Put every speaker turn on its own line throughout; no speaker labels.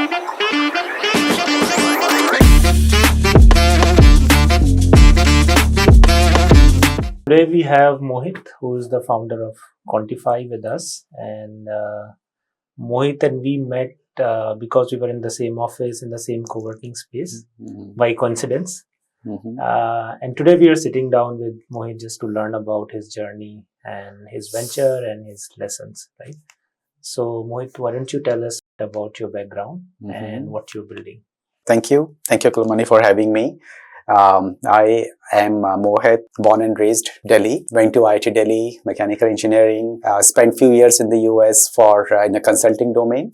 Today we have Mohit, who is the founder of Contify with us. And Mohit and we met because we were in the same office, in the same co-working space, by coincidence. And today we are sitting down with Mohit just to learn about his journey and his venture and his lessons, right? So Mohit, why don't you tell us about your background and what you're building?
Thank you. Thank you, Kulmani, for having me. I am Mohit, born and raised Delhi. Went to IIT Delhi, mechanical engineering. Spent few years in the US for in the consulting domain,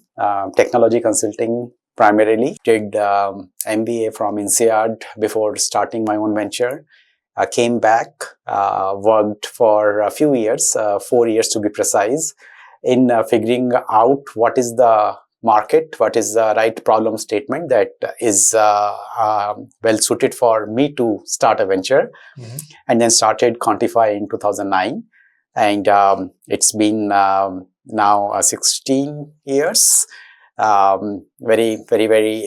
technology consulting primarily. Did MBA from INSEAD before starting my own venture. Came back, worked for a few years, 4 years to be precise, in figuring out what is the market, what is the right problem statement that is well suited for me to start a venture, and then started Contify in 2009, and it's been now 16 years. Very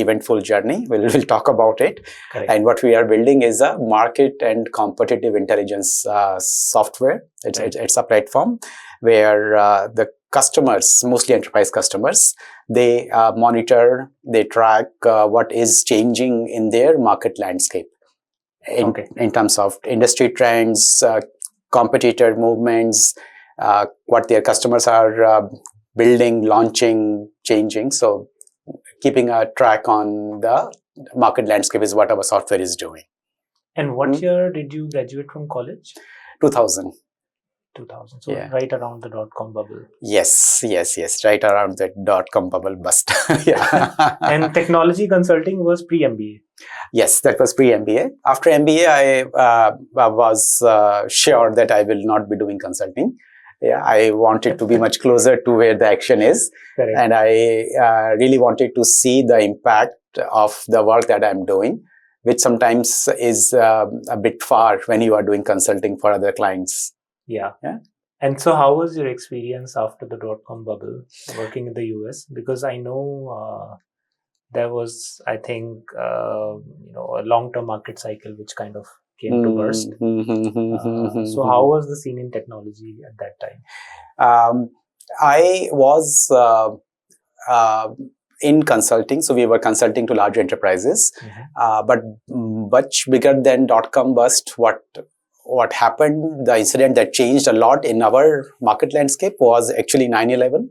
eventful journey. We'll talk about it.
Correct.
And what we are building is a market and competitive intelligence software. It's a platform where the customers, mostly enterprise customers, they monitor, they track what is changing in their market landscape in terms of industry trends, competitor movements, what their customers are building, launching, changing. So keeping a track on the market landscape is what our software is doing.
And what year did you graduate from college?
2000.
2000. So right around the dot-com bubble.
Yes. Right around the dot-com bubble bust. Yeah.
And technology consulting was pre-MBA.
Yes, that was pre-MBA. After MBA, I was sure that I will not be doing consulting. Yeah, I wanted to be much closer to where the action is.
Correct.
And I really wanted to see the impact of the work that I'm doing, which sometimes is a bit far when you are doing consulting for other clients.
Yeah. And so how was your experience after the dot-com bubble working in the US? Because I know there was, I think, a long-term market cycle which kind of came to burst. So how was the scene in technology at that time?
I was in consulting, so we were consulting to large enterprises, but much bigger than dot-com bust. What happened, the incident that changed a lot in our market landscape was actually 9/11.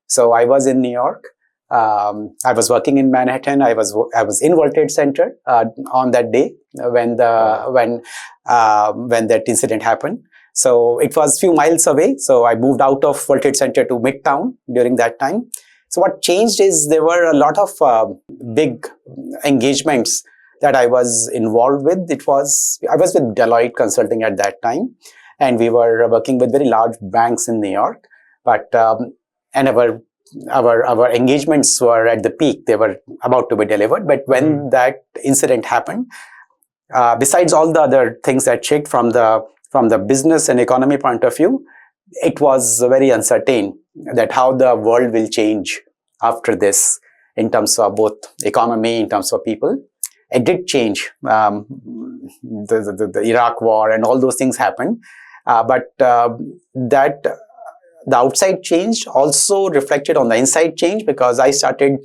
So I was in New York. I was working in Manhattan. I was in World Trade Center on that day when that incident happened. So it was few miles away. So I moved out of World Trade Center to Midtown during that time. So what changed is there were a lot of big engagements that I was involved with. I was with Deloitte Consulting at that time, and we were working with very large banks in New York. But and our engagements were at the peak; they were about to be delivered. But when that incident happened, besides all the other things that checked from the business and economy point of view, it was very uncertain that how the world will change after this in terms of both economy, in terms of people. It did change. The Iraq war and all those things happened, but that the outside change also reflected on the inside change, because I started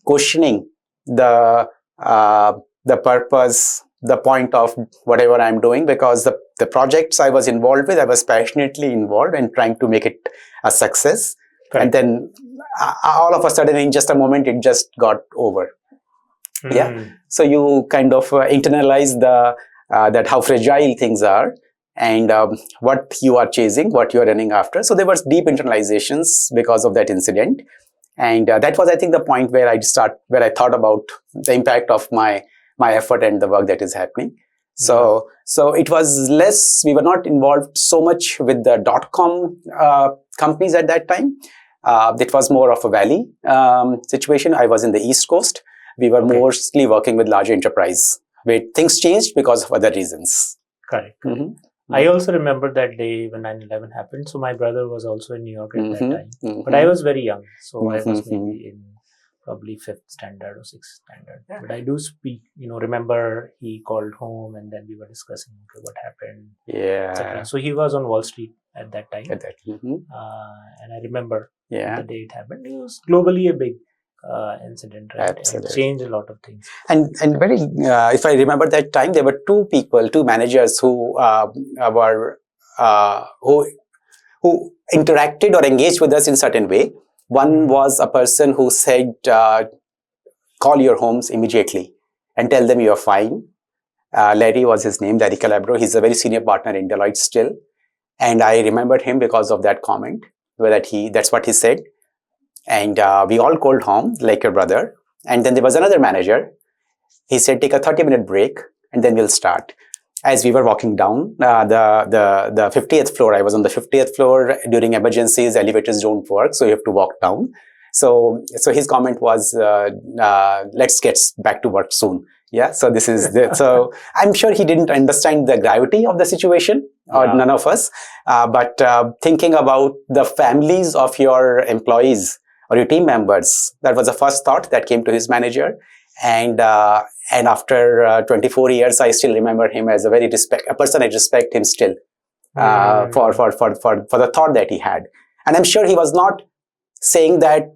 questioning the purpose, the point of whatever I'm doing, because the projects I was involved with, I was passionately involved and trying to make it a success. Correct. And then all of a sudden, in just a moment, it just got over. Yeah. So you kind of internalize that how fragile things are, and what you are chasing, what you are running after. So there was deep internalizations because of that incident, and that was, I think, the point where I thought about the impact of my effort and the work that is happening. So it was less. We were not involved so much with the dot-com companies at that time. It was more of a valley situation. I was in the East Coast. We were mostly working with large enterprise, where things changed because of other reasons.
Correct. I also remember that day when 9/11 happened. So my brother was also in New York at that time. But I was very young. So I was maybe in probably 5th standard or 6th standard. Yeah. But I do speak, remember he called home and then we were discussing what happened.
Yeah.
So he was on Wall Street at that time.
Mm-hmm.
And I remember
the
day it happened. It was globally a big incident, right?
Absolutely.
It changed a lot of things.
And very, if I remember that time, there were two managers who who interacted or engaged with us in certain way. One was a person who said, call your homes immediately and tell them you are fine. Larry was his name, Larry Calabro. He's a very senior partner in Deloitte still. And I remembered him because of that comment, that's what he said. And we all called home, like your brother. And then there was another manager. He said, take a 30-minute break and then we'll start. As we were walking down the 50th floor, I was on the 50th floor. During emergencies, elevators don't work, so you have to walk down. So his comment was, let's get back to work soon. Yeah, so this is so I'm sure he didn't understand the gravity of the situation, or none of us. But thinking about the families of your employees or your team members, that was the first thought that came to his manager. And after 24 years, I still remember him as a person I respect him still for the thought that he had. And I'm sure he was not saying that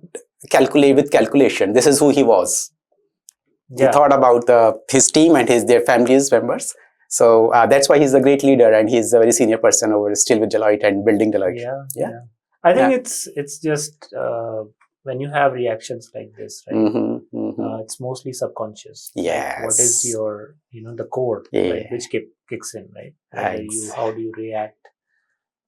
with calculation. This is who he was. Yeah. He thought about his team and their families members. So that's why he's a great leader, and he's a very senior person still with Deloitte and building Deloitte.
Yeah. I think it's just when you have reactions like this, right? It's mostly subconscious.
Yes.
Like what is your, the core, right, which kicks in, right? How do you react?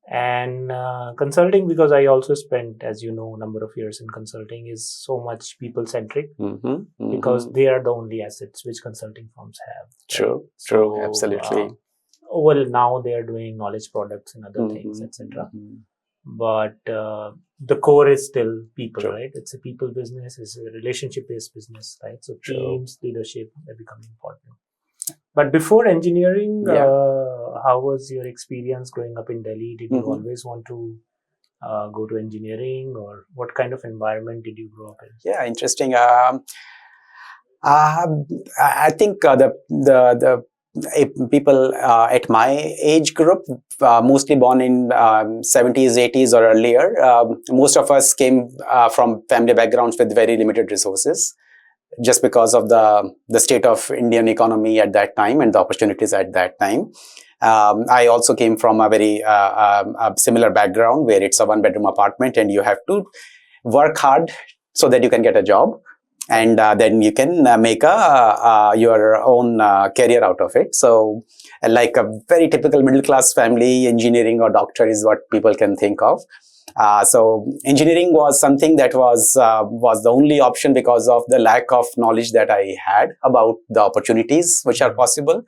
And consulting, because I also spent, as you know, a number of years in consulting, is so much people-centric because they are the only assets which consulting firms have.
True, right? True, absolutely.
Well, now they are doing knowledge products and other things, etc. But the core is still people, right? It's a people business, it's a relationship-based business, right? So teams, leadership, they become important. But before engineering, how was your experience growing up in Delhi? Did you always want to go to engineering, or what kind of environment did you grow up in?
Yeah, interesting. I think the people at my age group, mostly born in 70s, 80s or earlier, most of us came from family backgrounds with very limited resources, just because of the state of Indian economy at that time and the opportunities at that time. I also came from a very similar background where it's a one-bedroom apartment and you have to work hard so that you can get a job. And then you can make your own career out of it. So like a very typical middle-class family, engineering or doctor is what people can think of. So engineering was something that was the only option because of the lack of knowledge that I had about the opportunities which are possible.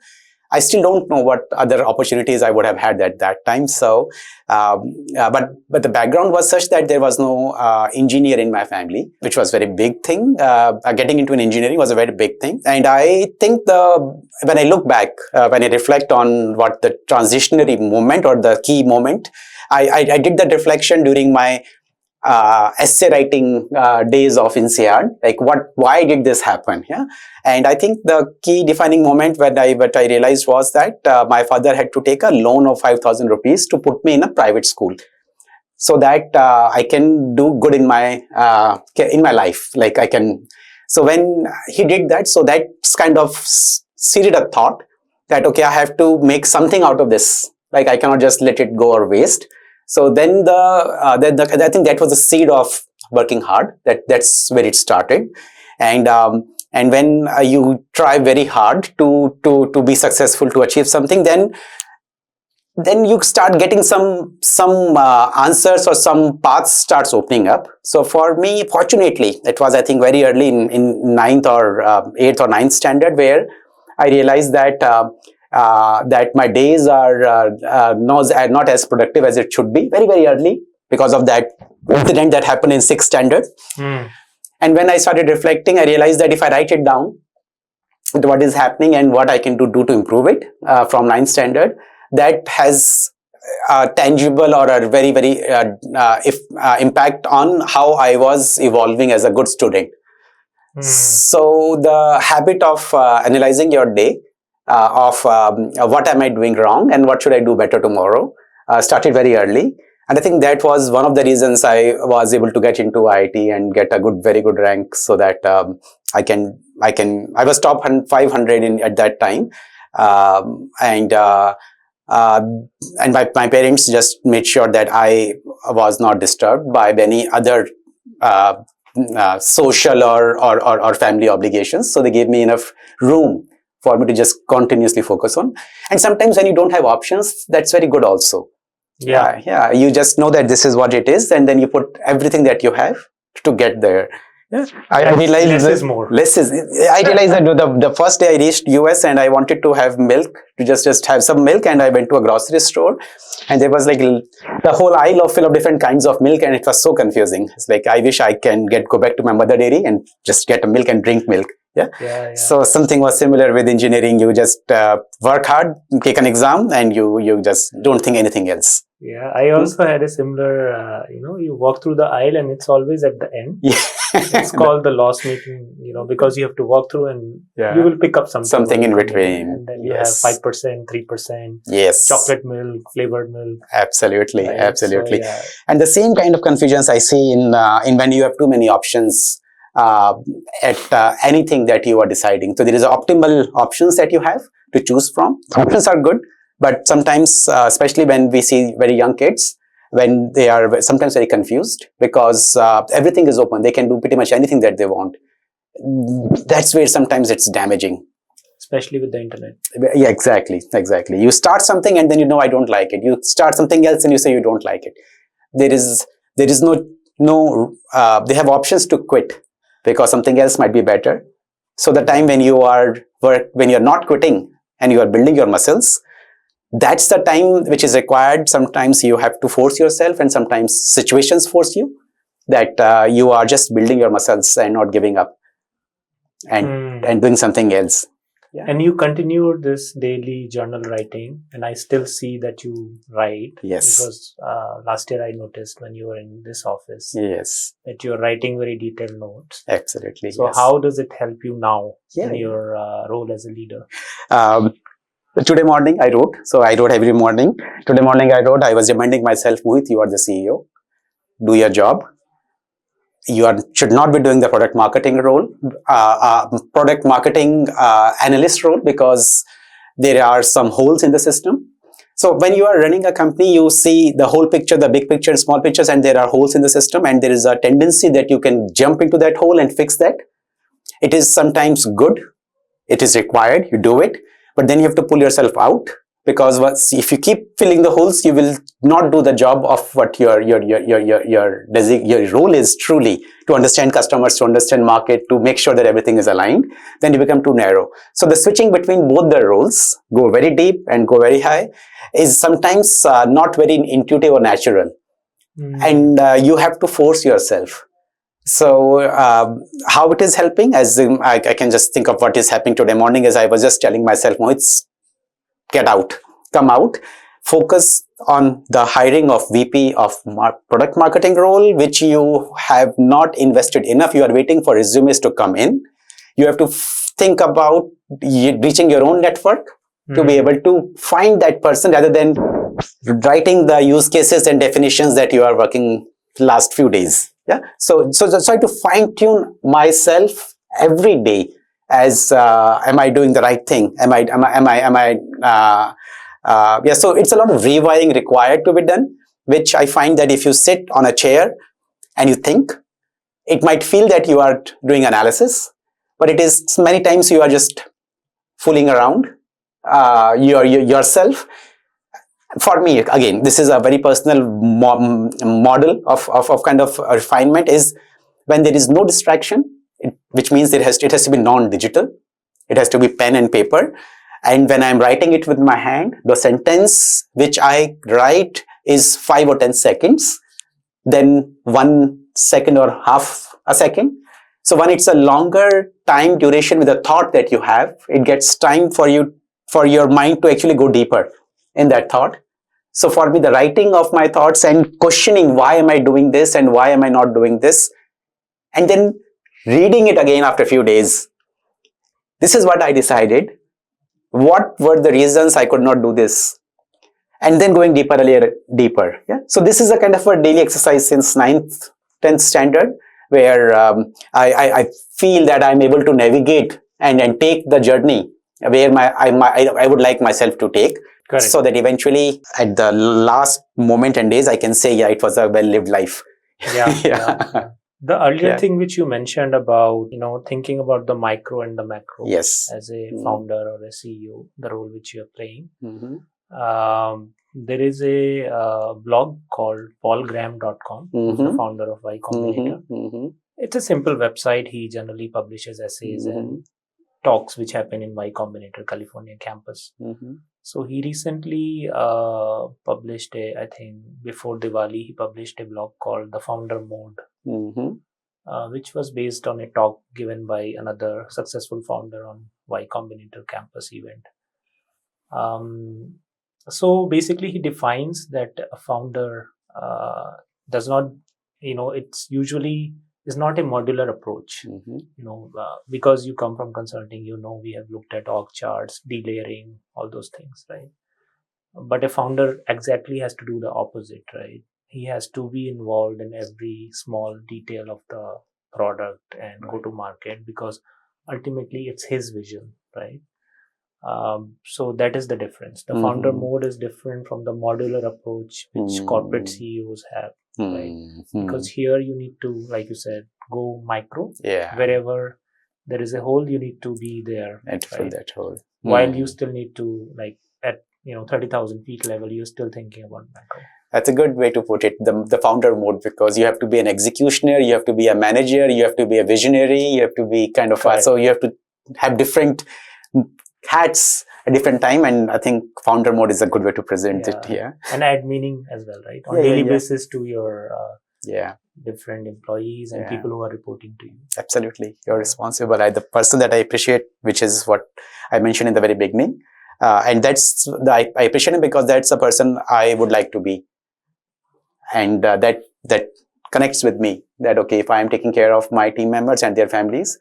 I still don't know what other opportunities I would have had at that time. So, but the background was such that there was no engineer in my family, which was a very big thing. Getting into an engineering was a very big thing. And I think when I look back, when I reflect on what the transitionary moment or the key moment, I did that reflection during my essay writing days of INSEAD, like why did this happen? Yeah, and I think the key defining moment what I realized was that my father had to take a loan of 5,000 rupees to put me in a private school, so that I can do good in my life. Like I can. So when he did that, so that's kind of seeded a thought that okay, I have to make something out of this. Like I cannot just let it go or waste. So then I think that was the seed of working hard. That's where it started, and when you try very hard to be successful, to achieve something, then you start getting some answers, or some paths starts opening up. So for me, fortunately, it was I think very early in 9th or 8th or 9th standard where I realized that. That my days are not as productive as it should be very, very early because of that incident that happened in 6th standard. And when I started reflecting, I realized that if I write it down, what is happening and what I can do to improve it from 9th standard, that has a tangible or a very, very impact on how I was evolving as a good student. So the habit of analyzing your day, of what am I doing wrong and what should I do better tomorrow, started very early. And I think that was one of the reasons I was able to get into IIT and get a very good rank, so that I was top 500 at that time. And my parents just made sure that I was not disturbed by any other social or family obligations. So they gave me enough room for me to just continuously focus on. And sometimes when you don't have options, that's very good also. Yeah. You just know that this is what it is, and then you put everything that you have to get there. Yeah. I realized
less is more.
I realized that the first day I reached US and I wanted to have milk, to just have some milk, and I went to a grocery store, and there was like the whole aisle full of different kinds of milk, and it was so confusing. It's like, I wish I can go back to my mother dairy and just get a milk and drink milk. Yeah. So something was similar with engineering. You just work hard, take an exam, and you just don't think anything else.
Yeah, I also had a similar, you walk through the aisle and it's always at the end.
Yeah.
It's called the loss making, because you have to walk through and you will pick up something
in between.
And then you have 5%, 3%.
Yes.
Chocolate milk, flavored milk.
Absolutely.
Right?
Absolutely.
So, yeah.
And the same kind of confusions I see in when you have too many options at anything that you are deciding. So there is optimal options that you have to choose from. Options are good, but sometimes, especially when we see very young kids, when they are sometimes very confused, because everything is open. They can do pretty much anything that they want. That's where sometimes it's damaging.
Especially with the internet.
Yeah, exactly. You start something and then I don't like it. You start something else and you say you don't like it. There is no they have options to quit because something else might be better. So the time when when you're not quitting and you are building your muscles, that's the time which is required. Sometimes you have to force yourself, and sometimes situations force you, that you are just building your muscles and not giving up and doing something else.
Yeah. And you continued this daily journal writing, and I still see that you write.
Yes.
Because last year I noticed when you were in this office,
yes,
that you're writing very detailed notes.
Absolutely.
So how does it help you now in your role as a leader?
Today morning I wrote. So I wrote every morning. Today morning I wrote. I was reminding myself, Mohit, you are the CEO. Do your job. You should not be doing the product marketing role, product marketing analyst role, because there are some holes in the system. So when you are running a company, you see the whole picture, the big picture, small pictures, and there are holes in the system, and there is a tendency that you can jump into that hole and fix that. It is sometimes good. It is required. You do it, but then you have to pull yourself out. Because if you keep filling the holes, you will not do the job of what your role is truly, to understand customers, to understand market, to make sure that everything is aligned. Then you become too narrow. So the switching between both the roles, go very deep and go very high, is sometimes not very intuitive or natural. And you have to force yourself. So how it is helping, as I can just think of what is happening today morning, as I was just telling myself, it's get out, come out, focus on the hiring of VP of product marketing role, which you have not invested enough. You are waiting for resumes to come in. You have to think about reaching your own network to be able to find that person, rather than writing the use cases and definitions that you are working last few days. Yeah. So try to fine tune myself every day. As am I doing the right thing? So it's a lot of rewiring required to be done, which I find that if you sit on a chair and you think, it might feel that you are doing analysis, but it is many times you are just fooling around yourself. For me, again, this is a very personal model of kind of refinement, is when there is no distraction, which means it has to be non-digital. It has to be pen and paper. And when I'm writing it with my hand, the sentence which I write is 5 or 10 seconds, then 1 second or half a second. So when it's a longer time duration with the thought that you have, it gets time for your mind to actually go deeper in that thought. So for me, the writing of my thoughts and questioning, why am I doing this and why am I not doing this? And then reading it again after a few days, this is what I decided. What were the reasons I could not do this? And then going deeper, a layer deeper. Yeah. So this is a kind of a daily exercise since 9th, 10th standard, where I feel that I'm able to navigate and take the journey where I would like myself to take.
Correct.
So that eventually at the last moment and days, I can say, yeah, it was a well-lived life.
Yeah. The earlier thing which you mentioned about, thinking about the micro and the macro.
Yes.
As a founder or a CEO, the role which you're playing. There is a blog called paulgraham.com, who's the founder of Y Combinator. It's a simple website. He generally publishes essays and talks which happen in Y Combinator, California campus. So he recently published I think before Diwali, he published a blog called The Founder Mode, which was based on a talk given by another successful founder on Y Combinator campus event. So basically, he defines that a founder does not, it's usually is not a modular approach. Because you come from consulting, we have looked at org charts, delayering, all those things, right? But a founder exactly has to do the opposite, right? He has to be involved in every small detail of the product and go to market, because ultimately it's his vision, right? So that is the difference. The founder mode is different from the modular approach which corporate CEOs have, right? Because here you need to, like you said, go micro. Wherever there is a hole, you need to be there
and fill that hole.
While you still need to, like at 30,000 feet level, you're still thinking about macro.
That's a good way to put it, the founder mode, because you have to be an executioner, you have to be a manager, you have to be a visionary, you have to be kind of so you have to have different hats at different time, and I think founder mode is a good way to present it here.
And add meaning as well, right? On daily basis to your different employees and people who are reporting to you.
Absolutely. You're responsible. The person that I appreciate, which is what I mentioned in the very beginning, and I appreciate him because that's the person I would like to be. And that connects with me, that okay, if I am taking care of my team members and their families,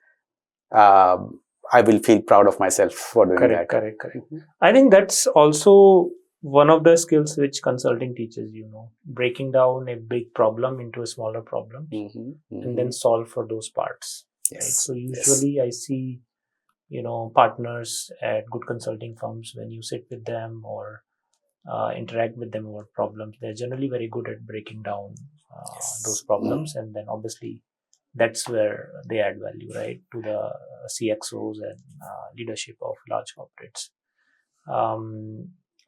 I will feel proud of myself for doing that.
Correct. I think that's also one of the skills which consulting teaches, breaking down a big problem into a smaller problem and then solve for those parts. Right? So usually I see, partners at good consulting firms, when you sit with them or interact with them over problems, they're generally very good at breaking down those problems, and then obviously that's where they add value, right, to the CXOs and leadership of large corporates.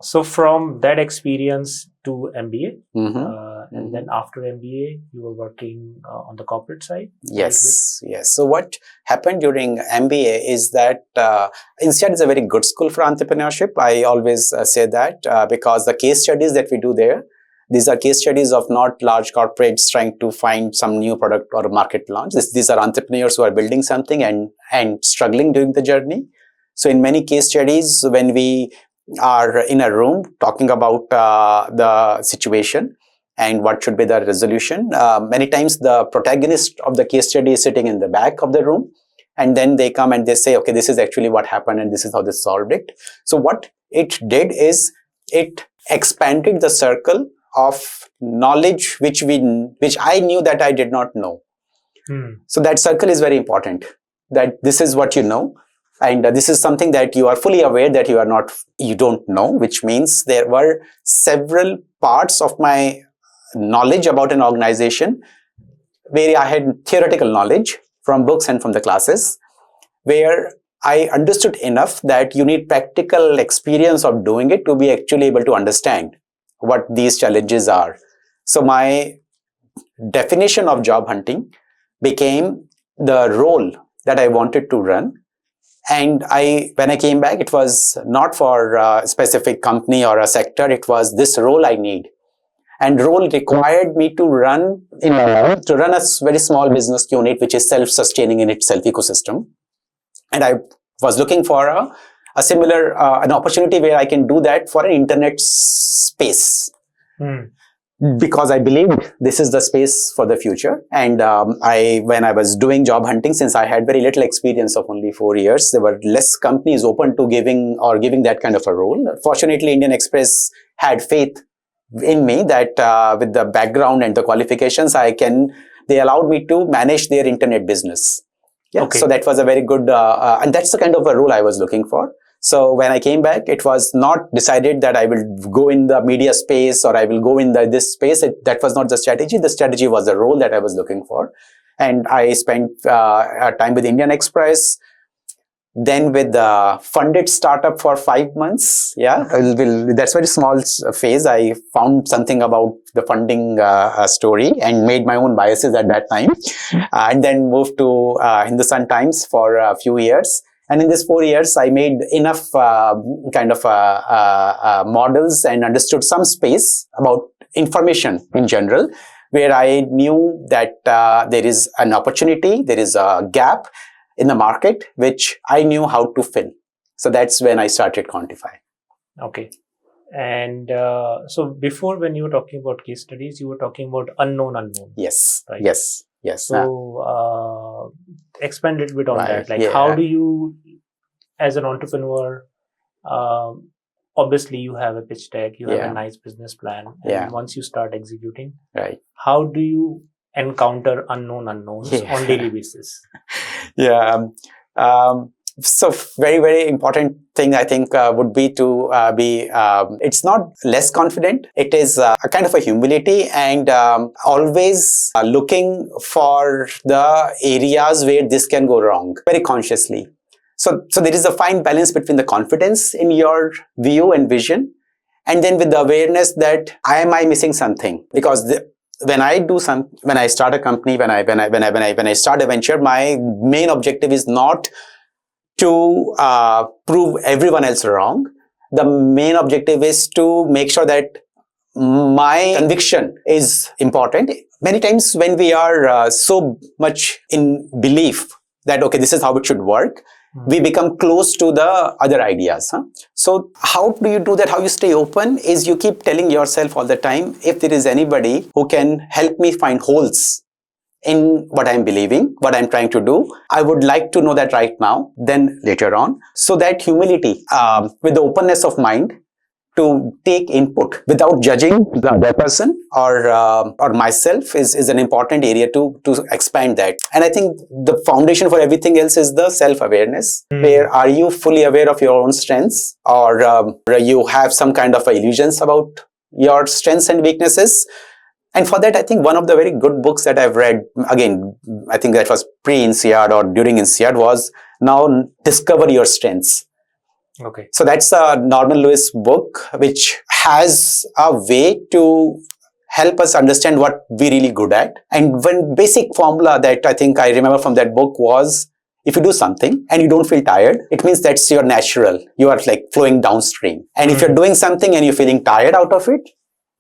So from that experience to MBA, and then after MBA, you were working on the corporate side?
Yes. So what happened during MBA is that INSEAD is a very good school for entrepreneurship. I always say that because the case studies that we do there, these are case studies of not large corporates trying to find some new product or market launch. These are entrepreneurs who are building something and struggling during the journey. So in many case studies, when we are in a room talking about the situation and what should be the resolution, many times the protagonist of the case study is sitting in the back of the room, and then they come and they say, okay, this is actually what happened and this is how they solved it. So what it did is it expanded the circle of knowledge which I knew that I did not know. So that circle is very important, that this is what you know, and this is something that you are fully aware that you don't know, which means there were several parts of my knowledge about an organization where I had theoretical knowledge from books and from the classes, where I understood enough that you need practical experience of doing it to be actually able to understand what these challenges are. So my definition of job hunting became the role that I wanted to run. And when I came back, it was not for a specific company or a sector. It was this role I need. And role required me to run a very small business unit, which is self-sustaining in itself ecosystem. And I was looking for a similar an opportunity where I can do that for an internet space. because I believed this is the space for the future. And when I was doing job hunting, since I had very little experience of only 4 years, there were less companies open to giving that kind of a role. Fortunately, Indian Express had faith in me that with the background and the qualifications, they allowed me to manage their internet business. Yeah, okay. So that was a very good, and that's the kind of a role I was looking for. So when I came back, it was not decided that I will go in the media space or I will go in this space. That was not the strategy. The strategy was the role that I was looking for. And I spent time with Indian Express, then with the funded startup for 5 months. Yeah, that's a very small phase. I found something about the funding story and made my own biases at that time. And then moved to Hindustan Times for a few years. And in these 4 years, I made enough models and understood some space about information in general, where I knew that there is an opportunity, there is a gap in the market, which I knew how to fill. So that's when I started Contify.
Okay. And so before, when you were talking about case studies, you were talking about unknown.
Yes.
Right?
Yes.
So expand a little bit on
Right.
that. Like, how do you, as an entrepreneur, obviously you have a pitch deck, you have a nice business plan, and once you start executing,
right,
how do you encounter unknowns on daily basis?
So very, very important thing, I think, would be to it's not less confident. It is a kind of a humility and always looking for the areas where this can go wrong very consciously. So there is a fine balance between the confidence in your view and vision, and then with the awareness that am I missing something? Because when I start a company, when I start a venture, my main objective is not to prove everyone else wrong. The main objective is to make sure that my conviction is important. Many times when we are so much in belief that, okay, this is how it should work, we become close to the other ideas. So how do you do that? How you stay open is you keep telling yourself all the time, if there is anybody who can help me find holes in what I'm believing, what I'm trying to do, I would like to know that right now, then later on. So that humility, with the openness of mind to take input without judging the other person or myself is an important area to expand that. And I think the foundation for everything else is the self-awareness. Where are you fully aware of your own strengths, or you have some kind of illusions about your strengths and weaknesses? And for that, I think one of the very good books that I've read, again, I think that was pre-INSEAD or during INSEAD, was Now Discover Your Strengths.
Okay.
So that's a Norman Lewis book, which has a way to help us understand what we're really good at. And one basic formula that I think I remember from that book was, if you do something and you don't feel tired, it means that's your natural. You are like flowing downstream. And if you're doing something and you're feeling tired out of it,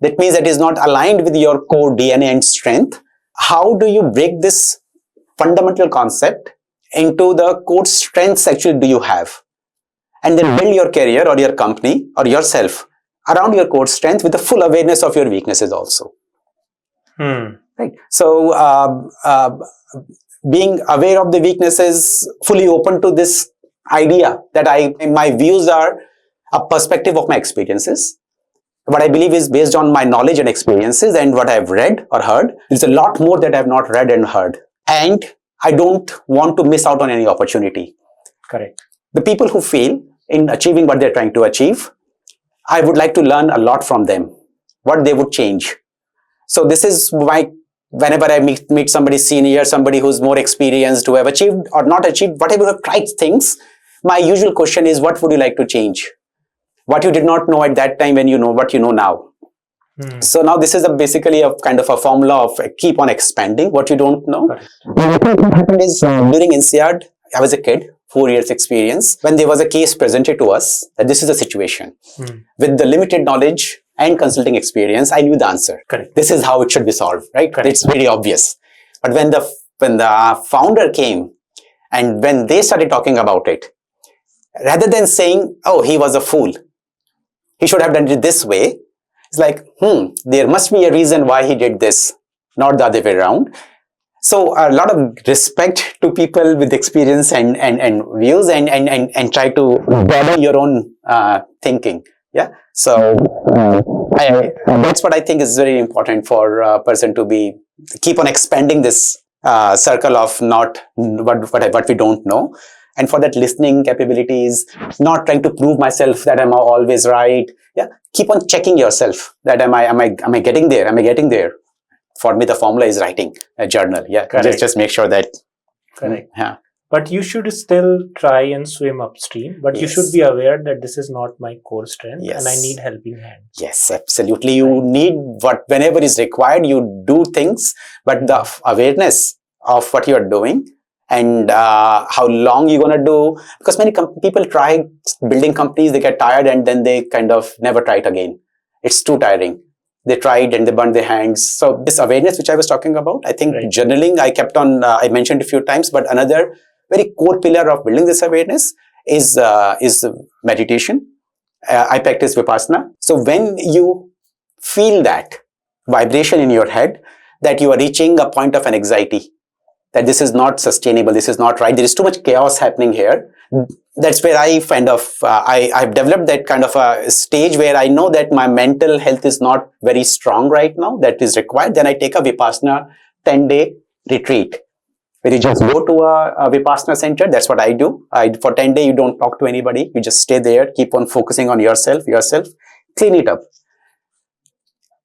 that means it is not aligned with your core DNA and strength. How do you break this fundamental concept into the core strengths actually do you have? And then build your career or your company or yourself around your core strength with the full awareness of your weaknesses also. Right. So being aware of the weaknesses, fully open to this idea that my views are a perspective of my experiences. What I believe is based on my knowledge and experiences and what I've read or heard. There's a lot more that I've not read and heard. And I don't want to miss out on any opportunity.
Correct.
The people who fail in achieving what they're trying to achieve, I would like to learn a lot from them, what they would change. So this is why whenever I meet somebody senior, somebody who's more experienced, who have achieved or not achieved, whatever have tried things, my usual question is, what would you like to change? What you did not know at that time when you know what you know now. So now this is basically a kind of a formula of keep on expanding what you don't know. What happened is during INSEAD, I was a kid, 4 years experience, when there was a case presented to us that this is a situation. With the limited knowledge and consulting experience, I knew the answer.
Correct.
This is how it should be solved, right? Correct. It's very obvious. But when the founder came and when they started talking about it, rather than saying, oh, he was a fool, he should have done it this way, It's like, there must be a reason why he did this, not the other way around. So a lot of respect to people with experience and views, and try to broaden your own thinking. Yeah. So that's what I think is very important for a person to keep on expanding this circle of not what we don't know. And for that, listening capabilities, not trying to prove myself that I'm always right. Yeah. Keep on checking yourself that am I getting there? Am I getting there? For me, the formula is writing a journal. Yeah. Just make sure that.
Correct.
Yeah.
But you should still try and swim upstream. But you should be aware that this is not my core strength, and I need helping hands.
Yes, absolutely. You need whenever is required, you do things, but the awareness of what you are doing and how long you're going to do. Because many people try building companies, they get tired, and then they kind of never try it again. It's too tiring. They tried and they burned their hands. So this awareness, which I was talking about, I think journaling, I mentioned a few times, but another very core pillar of building this awareness is meditation. I practice Vipassana. So when you feel that vibration in your head, that you are reaching a point of an anxiety, that this is not sustainable, this is not right, there is too much chaos happening here. That's where I kind of, I've developed that kind of a stage where I know that my mental health is not very strong right now, that is required. Then I take a Vipassana 10-day retreat, where you just go to a Vipassana center. That's what I do. For 10 days, you don't talk to anybody. You just stay there, keep on focusing on yourself, clean it up.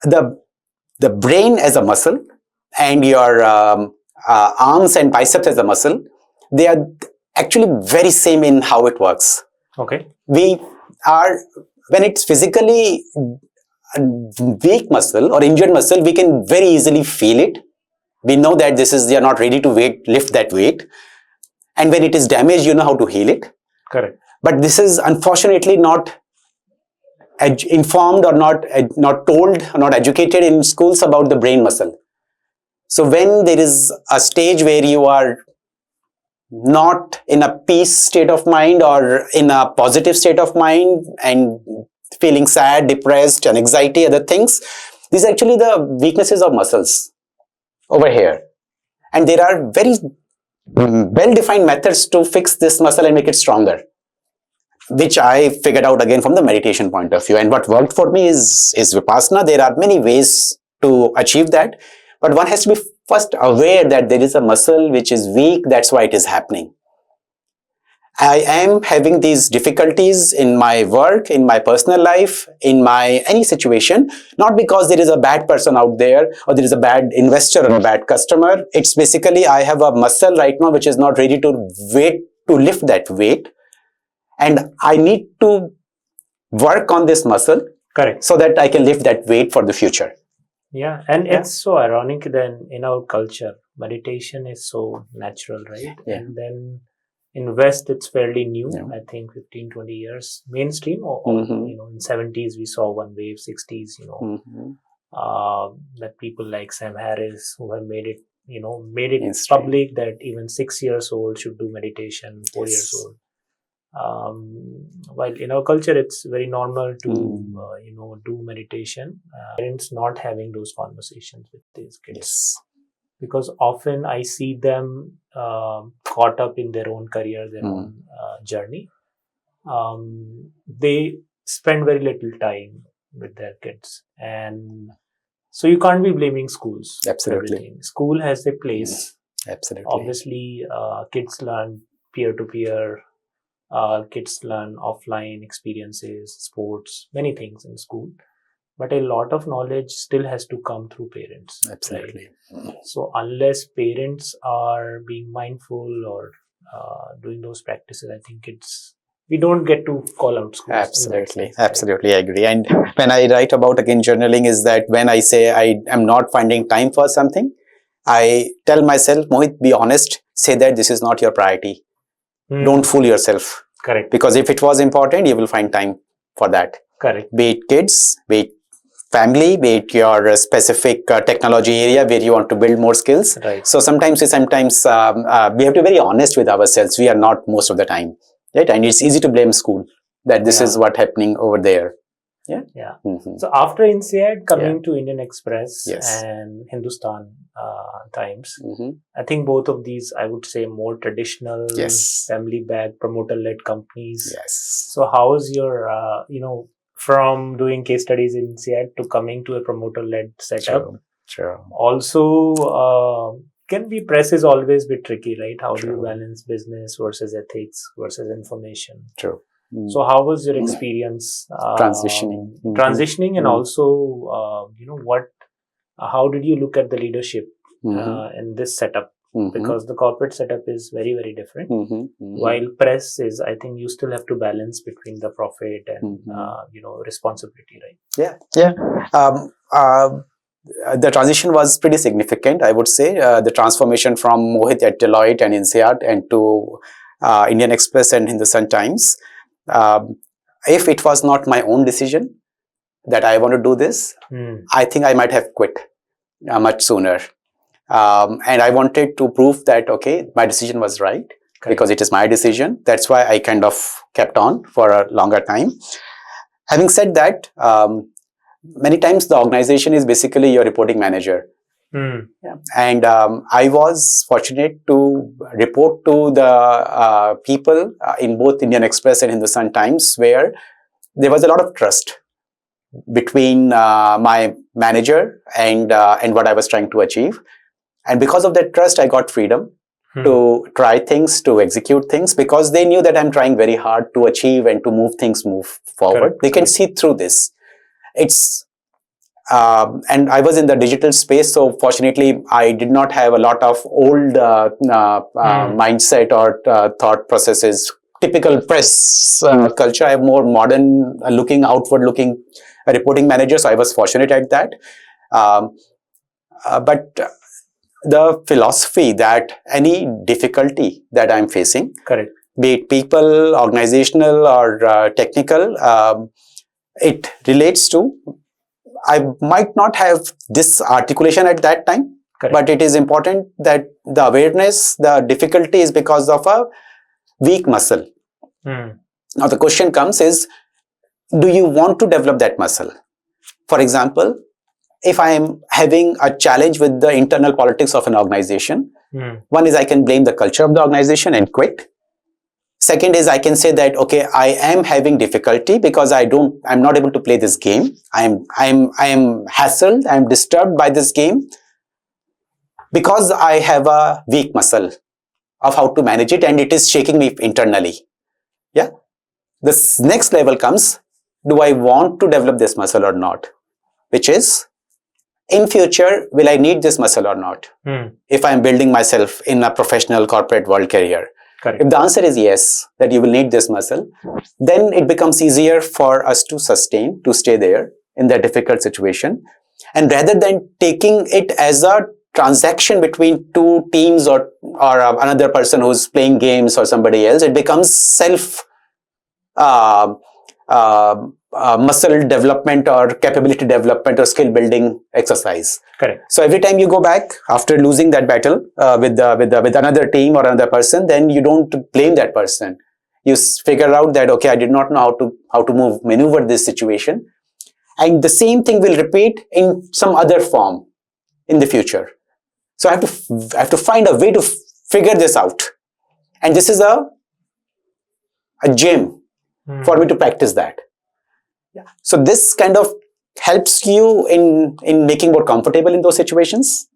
The brain as a muscle and your arms and biceps as a muscle, they are actually very same in how it works.
Okay.
When it's physically weak muscle or injured muscle, we can very easily feel it. We know that they are not ready to lift that weight. And when it is damaged, you know how to heal it.
Correct.
But this is unfortunately not informed or not told or not educated in schools about the brain muscle. So when there is a stage where you are not in a peace state of mind or in a positive state of mind and feeling sad, depressed, and anxiety, other things, these are actually the weaknesses of muscles over here. And there are very well-defined methods to fix this muscle and make it stronger, which I figured out again from the meditation point of view. And what worked for me is Vipassana. There are many ways to achieve that, but one has to be first aware that there is a muscle which is weak. That's why it is happening. I am having these difficulties in my work, in my personal life, in any situation, not because there is a bad person out there or there is a bad investor or a bad customer. It's basically I have a muscle right now which is not ready to lift that weight, and I need to work on this muscle.
Correct.
So that I can lift that weight for the future.
Yeah, and it's so ironic then in our culture, meditation is so natural, right?
Yeah.
And then in West, it's fairly new.
Yeah.
I think 15, 20 years mainstream. Or in 70s we saw one wave, 60s. That people like Sam Harris who have made it public that even 6 years old should do meditation, 4 years old. While in our culture it's very normal to do meditation, parents not having those conversations with these kids, because often I see them caught up in their own career, their own journey. They spend very little time with their kids, and so you can't be blaming schools.
Absolutely.
School has a place.
Absolutely.
Obviously, kids learn peer-to-peer. Kids learn offline experiences, sports, many things in school, but a lot of knowledge still has to come through parents.
Absolutely.
Right? So unless parents are being mindful or doing those practices, I think we don't get to call out schools.
Absolutely. Absolutely, I agree. And when I write about, again, journaling, is that when I say I am not finding time for something, I tell myself, Mohit, be honest, say that this is not your priority. Don't fool yourself.
Correct.
Because if it was important, you will find time for that.
Correct.
Be it kids, be it family, be it your specific technology area where you want to build more skills.
Right.
So sometimes we have to be very honest with ourselves. We are not most of the time. Right? And it's easy to blame school that this is what happening over there. Yeah.
So after INSEAD, coming to Indian Express
Yes.
and Hindustan Times, I think both of these, I would say, more traditional, family-backed, promoter-led companies.
Yes.
So how is your, from doing case studies in INSEAD to coming to a promoter-led setup?
True.
Also, can be press is always bit tricky, right? How do you balance business versus ethics versus information?
True.
So how was your experience transitioning and also, how did you look at the leadership in this setup? Because the corporate setup is very, very different. While press is, I think you still have to balance between the profit and, responsibility, right?
Yeah. The transition was pretty significant, I would say. The transformation from Mohit at Deloitte and INSEAD and to Indian Express and Hindustan Times. If it was not my own decision that I want to do this, I think I might have quit much sooner. And I wanted to prove that, okay, my decision was right because it is my decision. That's why I kind of kept on for a longer time. Having said that, many times the organization is basically your reporting manager. And I was fortunate to report to the people in both Indian Express and Hindustan Times, where there was a lot of trust between my manager and what I was trying to achieve. And because of that trust, I got freedom to try things, to execute things, because they knew that I'm trying very hard to achieve and to move forward. They can see through this. It's and I was in the digital space, so fortunately, I did not have a lot of old mindset or thought processes. Typical press culture. I have more modern, outward-looking reporting manager, so I was fortunate at that. But the philosophy that any difficulty that I'm facing, be it people, organizational, or technical, it relates to. I might not have this articulation at that time, but it is important that the awareness, the difficulty is because of a weak muscle. Now the question comes is, do you want to develop that muscle? For example, if I am having a challenge with the internal politics of an organization, one is I can blame the culture of the organization and quit. Second is I can say that, okay, I am having difficulty because I'm not able to play this game. I am hassled, I am disturbed by this game because I have a weak muscle of how to manage it and it is shaking me internally. Yeah. This next level comes, do I want to develop this muscle or not? Which is, in future, will I need this muscle or not? If I am building myself in a professional corporate world career. If the answer is yes, that you will need this muscle, then it becomes easier for us to sustain, to stay there in that difficult situation. And rather than taking it as a transaction between two teams or another person who's playing games or somebody else, it becomes self muscle development or capability development or skill building exercise. So every time you go back after losing that battle with another team or another person, then you don't blame that person. You figure out that, okay, I did not know how to maneuver this situation, and the same thing will repeat in some other form in the future. So I have to find a way to figure this out, and this is a gym for me to practice that. So this kind of helps you in making more comfortable in those situations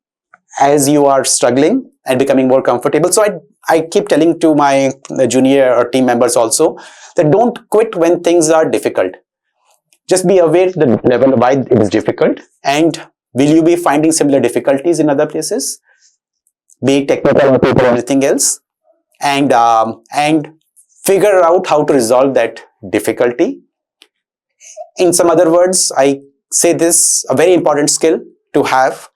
as you are struggling and becoming more comfortable. So I keep telling to my junior or team members also that don't quit when things are difficult. Just be aware the level why it is difficult, and will you be finding similar difficulties in other places, be it technical or people or anything else, and figure out how to resolve that difficulty. In some other words, I say this, a very important skill to have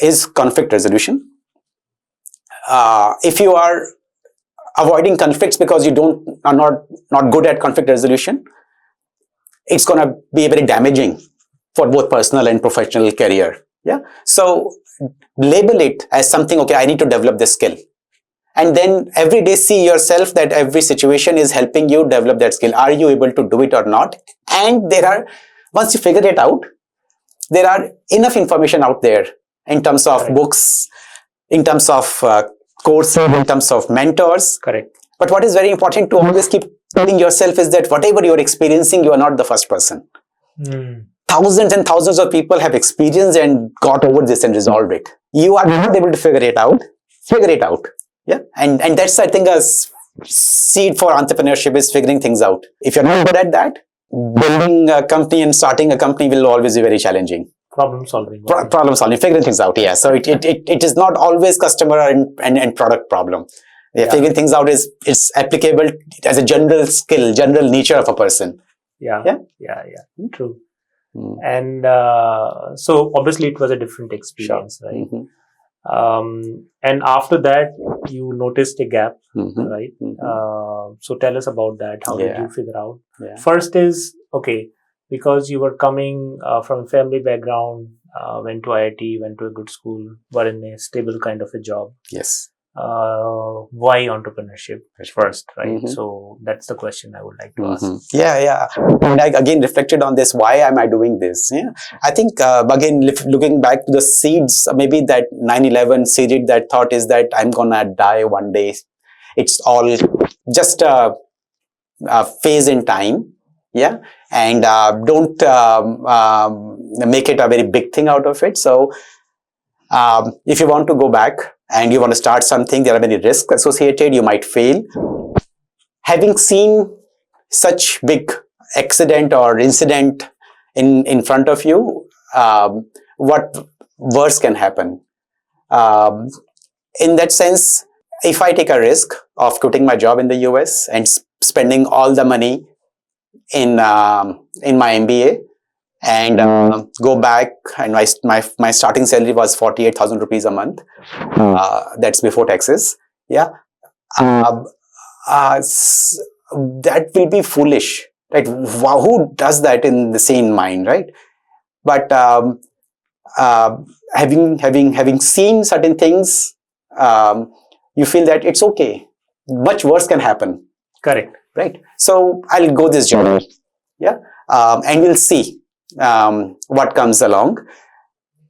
is conflict resolution. If you are avoiding conflicts because you are not good at conflict resolution, it's going to be very damaging for both personal and professional career. Yeah. So label it as something, okay, I need to develop this skill. And then every day see yourself that every situation is helping you develop that skill. Are you able to do it or not? And there are Once you figure it out, there are enough information out there in terms of books, in terms of courses, in terms of mentors.
Correct.
But what is very important to always keep telling yourself is that whatever you're experiencing, you are not the first person. Thousands and thousands of people have experienced and got over this and resolved it. You are not able to figure it out. Figure it out. Yeah. And that's, I think, a seed for entrepreneurship is figuring things out. If you're not good at that, building a company and starting a company will always be very challenging.
Problem solving.
Problem solving, figuring things out. Yeah. So it is not always customer and product problem. Yeah. Figuring things out is applicable as a general skill, general nature of a person.
Yeah. True. And so obviously it was a different experience, right? And after that you noticed a gap, right? So tell us about that. How did you figure out? First is, okay, because you were coming from a family background, went to IIT, went to a good school, were in a stable kind of a job.
Yes.
Why entrepreneurship first, right? So that's the question I would like to ask.
Yeah. And I again reflected on this. Why am I doing this? Yeah. I think again, looking back to the seeds, maybe that 9/11 seeded that thought is that I'm gonna die one day. It's all just a phase in time. Yeah. And don't make it a very big thing out of it. So if you want to go back and you want to start something, there are many risks associated. You might fail. Having seen such big accident or incident in front of you, what worse can happen? In that sense, if I take a risk of quitting my job in the US and spending all the money in my MBA, and go back, and my starting salary was 48,000 rupees a month. That's before taxes. Yeah. That will be foolish. Right? Wow, who does that in the sane mind, right? But having seen certain things, you feel that it's okay. Much worse can happen.
Correct.
Right? So I'll go this journey. Yeah. And we'll see what comes along.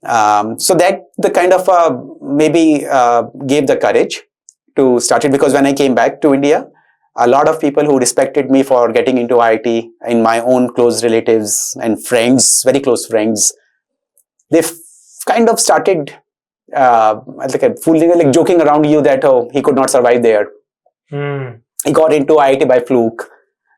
So that the kind of maybe gave the courage to start it, because when I came back to India, a lot of people who respected me for getting into IIT, in my own close relatives and friends, very close friends, they kind of started like joking around you that, oh, he could not survive there. He got into IIT by fluke.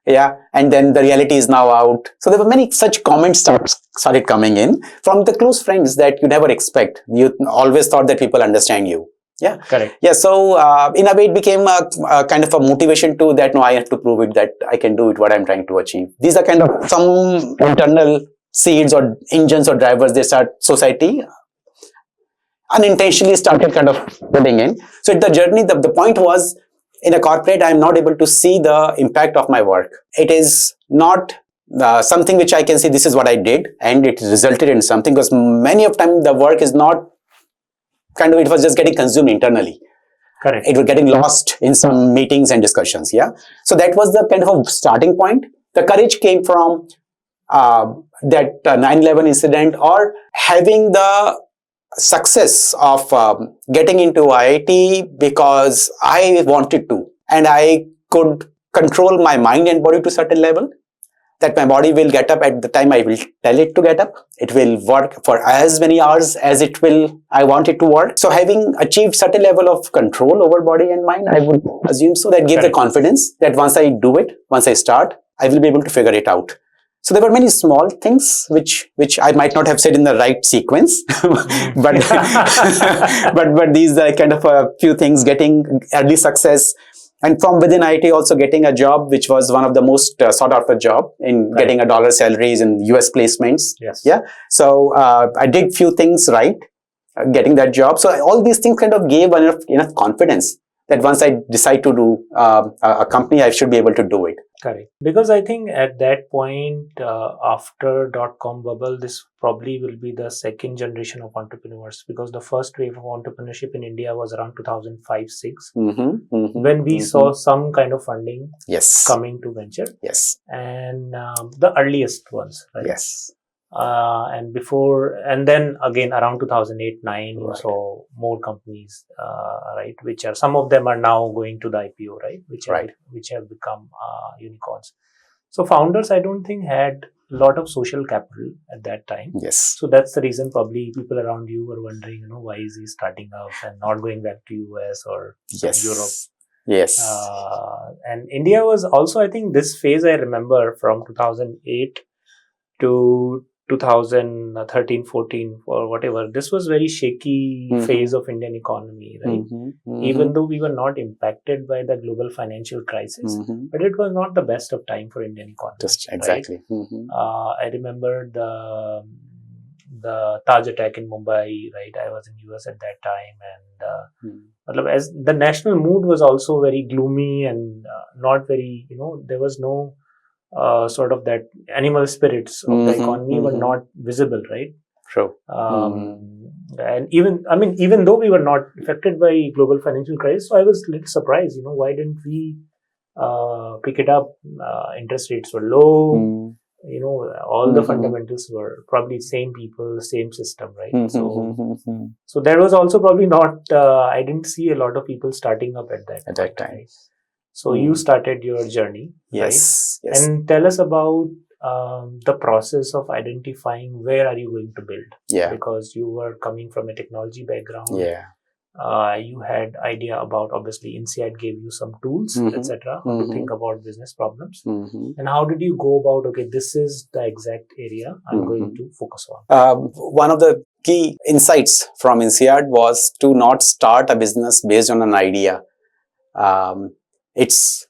Yeah, and then the reality is now out. So there were many such comments started coming in from the close friends that you never expect. You always thought that people understand you. Yeah,
correct.
Yeah, so in a way it became a kind of a motivation to that. No, I have to prove it that I can do it. What I'm trying to achieve. These are kind of some internal seeds or engines or drivers. They start society unintentionally started kind of putting in. So the journey, the point was, in a corporate, I'm not able to see the impact of my work. It is not something which I can say this is what I did and it resulted in something, because many of time the work is not kind of, it was just getting consumed internally.
Correct.
It was getting lost in some meetings and discussions. Yeah. So that was the kind of starting point. The courage came from that 9/11 incident, or having the success of getting into IIT because I wanted to, and I could control my mind and body to a certain level, that my body will get up at the time I will tell it to get up. It will work for as many hours as I want it to work. So having achieved certain level of control over body and mind, I would assume so, that gave the confidence that once I do it, once I start, I will be able to figure it out. So there were many small things which I might not have said in the right sequence, but but these are kind of a few things: getting early success, and from within IIT also getting a job which was one of the most sought after job in getting $1 salaries in US placements.
Yes.
Yeah. So I did few things right, getting that job. So all these things kind of gave enough confidence that once I decide to do a company, I should be able to do it.
Correct. Because I think at that point, after dot-com bubble, this probably will be the second generation of entrepreneurs, because the first wave of entrepreneurship in India was around 2005-6, when we saw some kind of funding
Yes.
coming to venture.
Yes.
And the earliest ones, right?
Yes.
And before, and then again around 2008-9, you
Right.
saw more companies, right? Which are, some of them are now going to the IPO, right? Which have become unicorns. So founders, I don't think, had a lot of social capital at that time.
Yes.
So that's the reason probably people around you were wondering, why is he starting up and not going back to US or
Yes.
Europe?
Yes.
And India was also, I think, this phase I remember from 2008 to 2013-14 or whatever. This was very shaky phase of Indian economy, right? Even though we were not impacted by the global financial crisis, but it was not the best of time for Indian economy.
Just exactly.
Right? I remember the Taj attack in Mumbai, right? I was in US at that time, and as the national mood was also very gloomy and not very, there was no sort of that animal spirits of the economy were not visible, right?
True.
And even though we were not affected by global financial crisis, so I was a little surprised, why didn't we pick it up? Interest rates were low, all the fundamentals were probably same people, same system, right? So there was also probably not, I didn't see a lot of people starting up at that time. Right? So you started your journey,
yes,
right?
Yes.
And tell us about the process of identifying where are you going to build.
Yeah.
Because you were coming from a technology background.
Yeah.
You had idea about, obviously, INSEAD gave you some tools, etc., how to think about business problems. And how did you go about, okay, this is the exact area I'm going to focus on?
One of the key insights from INSEAD was to not start a business based on an idea. It's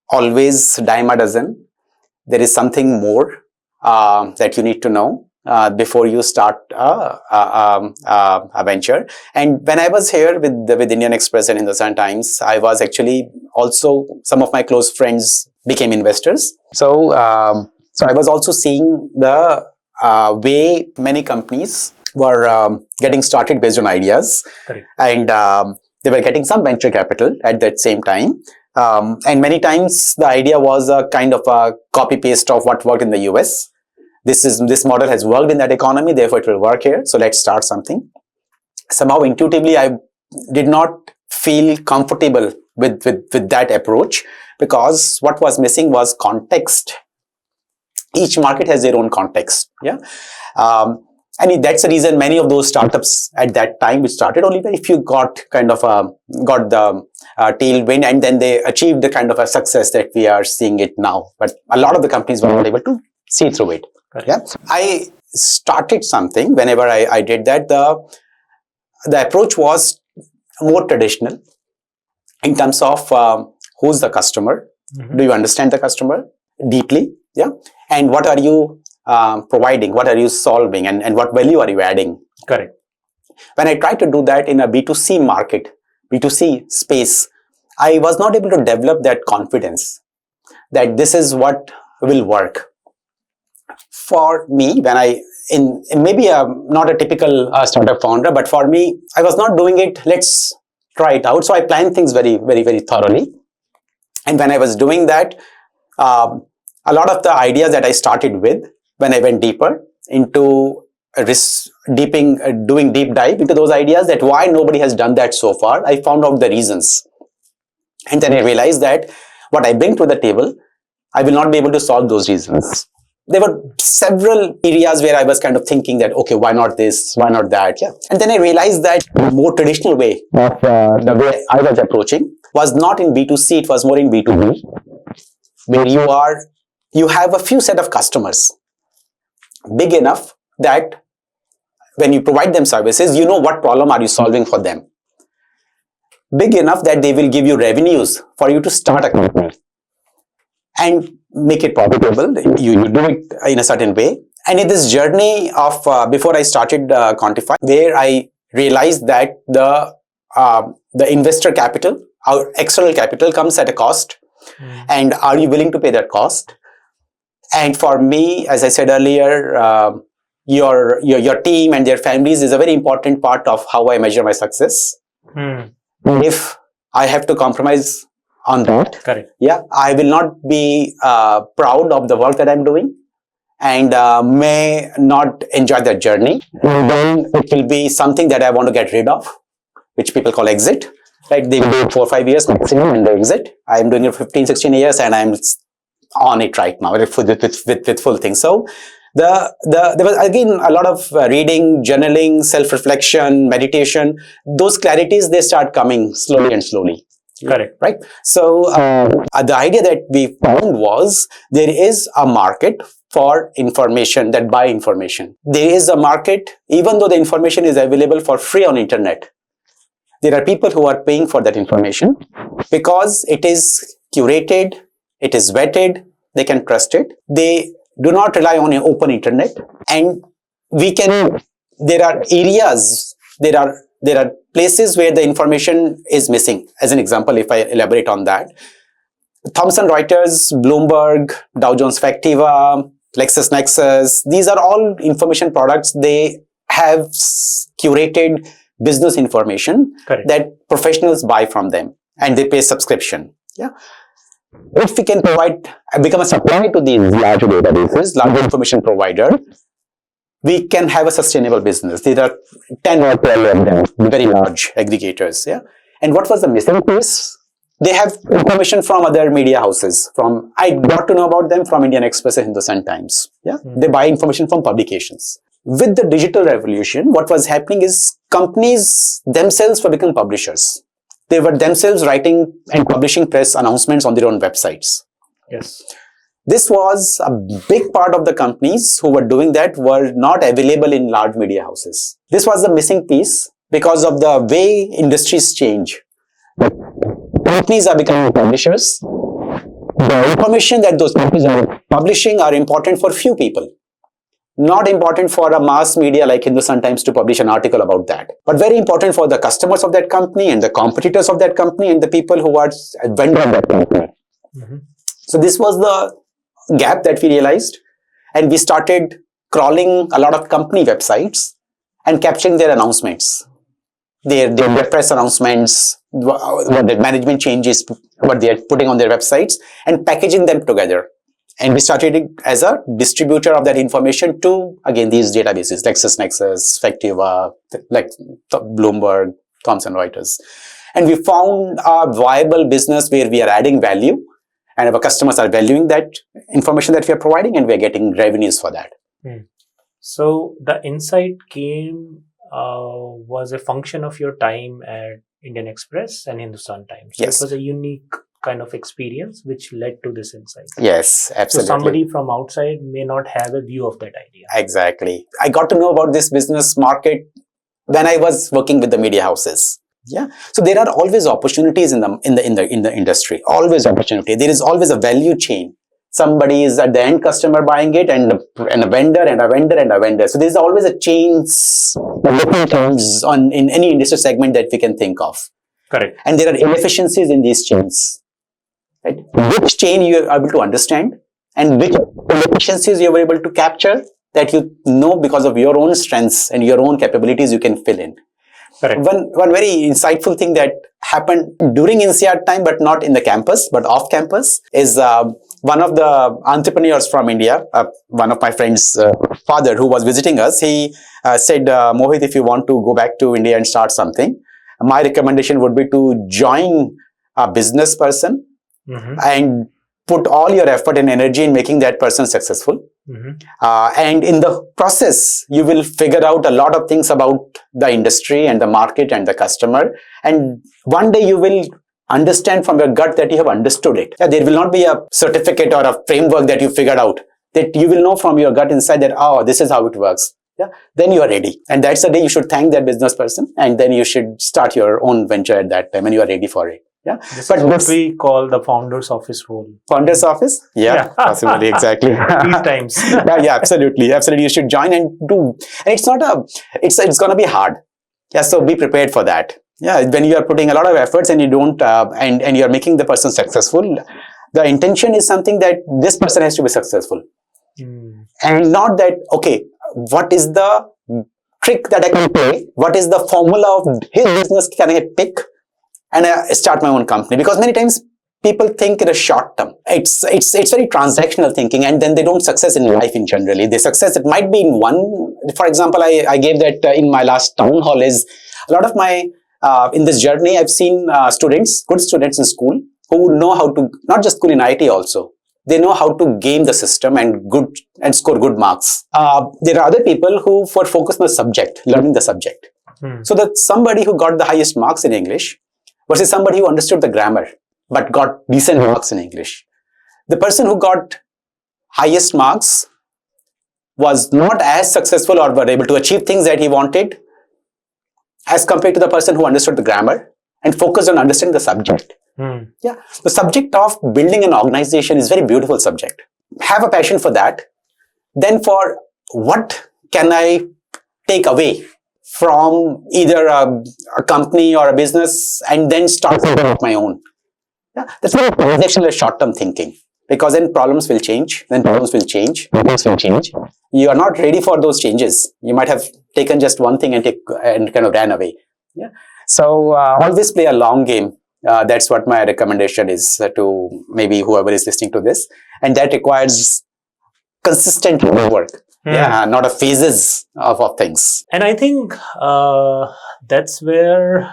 always dime a dozen. There is something more that you need to know before you start a venture. And when I was here with Indian Express and Hindustan Times, I was actually also, some of my close friends became investors. So I was also seeing the way many companies were getting started based on ideas.
Correct.
And they were getting some venture capital at that same time. And many times the idea was a kind of a copy paste of what worked in the US. This model has worked in that economy, therefore it will work here. So let's start something. Somehow intuitively, I did not feel comfortable with that approach, because what was missing was context. Each market has their own context. Yeah. And that's the reason many of those startups at that time, which started only if you got the tailwind, and then they achieved the kind of a success that we are seeing it now. But a lot of the companies were not able to see through it.
Correct.
Yeah. I started something. Whenever I did that, the approach was more traditional in terms of who's the customer. Do you understand the customer deeply? Yeah. And what are you providing, what are you solving, and what value are you adding?
Correct.
When I tried to do that in a B2C market, B2C space, I was not able to develop that confidence that this is what will work. For me, when in maybe not a typical startup founder, but for me, I was not doing it, let's try it out. So I planned things very, very, very thoroughly. And when I was doing that, a lot of the ideas that I started with, when I went deeper into doing deep dive into those ideas, that why nobody has done that so far, I found out the reasons. And then I realized that what I bring to the table, I will not be able to solve those reasons. There were several areas where I was kind of thinking that, okay, why not this, why not that? Yeah. And then I realized that the more traditional way of the way I was approaching was not in B2C, it was more in B2B, where you have a few set of customers big enough that when you provide them services, you know what problem are you solving for them. Big enough that they will give you revenues for you to start a company and make it profitable. You do it in a certain way. And in this journey of before I started Contify, where I realized that the investor capital, our external capital, comes at a cost. And are you willing to pay that cost? And for me, as I said earlier, your team and their families is a very important part of how I measure my success. If I have to compromise on that,
correct,
I will not be proud of the work that I'm doing, and may not enjoy that journey. Then it will be something that I want to get rid of, which people call exit. Right? They will do it 4 or 5 years maximum and they exit. I'm doing it 15, 16 years and I'm on it right now with full thing. So there was again a lot of reading, journaling, self-reflection, meditation. Those clarities, they start coming slowly and slowly.
Correct.
Right. So the idea that we found was there is a market for information that buy information. There is a market, even though the information is available for free on internet. There are people who are paying for that information because it is curated, it is vetted, they can trust it. They do not rely on an open internet, and there are areas, there are places where the information is missing. As an example, if I elaborate on that, Thomson Reuters, Bloomberg, Dow Jones Factiva, LexisNexis, these are all information products. They have curated business information that professionals buy from them and they pay subscription. If we can become a supplier to these larger databases, larger information provider, we can have a sustainable business. There are 10 or 12 of them, very large aggregators. And what was the missing piece? They have information from other media houses. I got to know about them from Indian Express and Hindustan Times. They buy information from publications. With the digital revolution, what was happening is companies themselves were becoming publishers. They were themselves writing and publishing press announcements on their own websites.
Yes.
This was a big part of the companies who were doing that were not available in large media houses. This was the missing piece because of the way industries change. Companies are becoming publishers. The information that those companies are publishing are important for few people. Not important for a mass media like Hindustan Times to publish an article about that, but very important for the customers of that company and the competitors of that company and the people who are vendor of that company. So this was the gap that we realized, and we started crawling a lot of company websites and capturing their announcements, their press announcements, what the management changes, what they are putting on their websites, and packaging them together. And we started as a distributor of that information to, again, these databases, LexisNexis, Factiva, like Bloomberg, Thomson Reuters. And we found a viable business where we are adding value and our customers are valuing that information that we are providing and we are getting revenues for that.
So the insight came, was a function of your time at Indian Express and Hindustan Times. So
Yes.
It was a unique kind of experience which led to this insight.
Yes, absolutely.
So somebody from outside may not have a view of that idea.
Exactly. I got to know about this business market when I was working with the media houses. So there are always opportunities in the industry. Always opportunity. There is always a value chain. Somebody is at the end customer buying it, and a vendor and a vendor and a vendor. So there is always a chains, different chains in any industry segment that we can think of.
Correct.
And there are inefficiencies in these chains. Right? Which chain you are able to understand and which inefficiencies you are able to capture that you know because of your own strengths and your own capabilities you can fill in.
Correct.
One very insightful thing that happened during NCR time but not in the campus but off campus is one of the entrepreneurs from India, one of my friend's father who was visiting us, he said, Mohit, if you want to go back to India and start something, my recommendation would be to join a business person and put all your effort and energy in making that person successful. And in the process, you will figure out a lot of things about the industry and the market and the customer. And one day you will understand from your gut that you have understood it. There will not be a certificate or a framework that you figured out. That you will know from your gut inside that, oh, this is how it works. Then you are ready. And that's the day you should thank that business person. And then you should start your own venture at that time and you are ready for it.
This is what we call the founder's office role.
Founder's office? Possibly, exactly.
These times.
Absolutely. You should join and do. And it's going to be hard. So be prepared for that. When you are putting a lot of efforts and you don't, and you're making the person successful, The intention is something that this person has to be successful. And not that, okay, what is the trick that I can play? What is the formula of his business can I pick and start my own company? Because many times people think in a short term. It's very transactional thinking, and then they don't success in life in generally. They success, it might be in one. For example, I gave that in my last town hall is a lot of my, in this journey, I've seen students, good students in school who know how to, not just school, in IT also, they know how to game the system and score good marks. There are other people who focus on the subject, learning the subject. So that somebody who got the highest marks in English versus somebody who understood the grammar but got decent marks in English. The person who got highest marks was not as successful or were able to achieve things that he wanted as compared to the person who understood the grammar and focused on understanding the subject. Yeah, the subject of building an organization is a very beautiful subject. Have a passion for that. Then for what can I take away from either a company or a business and then start something of my own. Yeah, that's not transactional short-term thinking, because then problems will change, You are not ready for those changes. You might have taken just one thing and kind of ran away. Yeah. So always play a long game. That's what my recommendation is to maybe whoever is listening to this. And that requires consistent work. Yeah, not a phases of things.
And I think that's where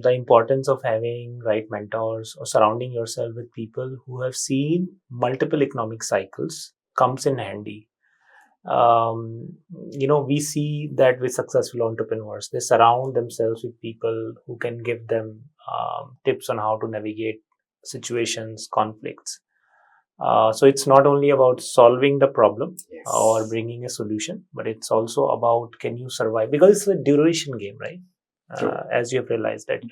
the importance of having right mentors or surrounding yourself with people who have seen multiple economic cycles comes in handy. We see that with successful entrepreneurs, they surround themselves with people who can give them tips on how to navigate situations, conflicts. So it's not only about solving the problem or bringing a solution, but it's also about can you survive, because it's a duration game, right? As you have realized that, you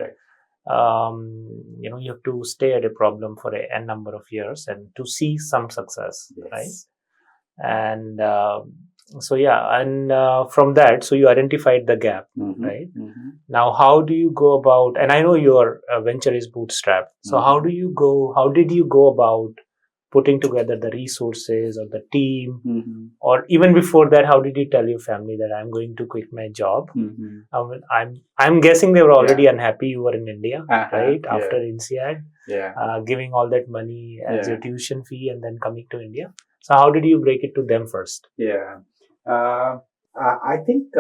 have to stay at a problem for a number of years and to see some success, right? And from that, so you identified the gap, right? Now, how do you go about, and I know your venture is bootstrapped. So how did you go about putting together the resources or the team, or even before that, how did you tell your family that I'm going to quit my job? I'm guessing they were already unhappy you were in India, right? After INSEAD, giving all that money as your tuition fee and then coming to India. So how did you break it to them first?
I think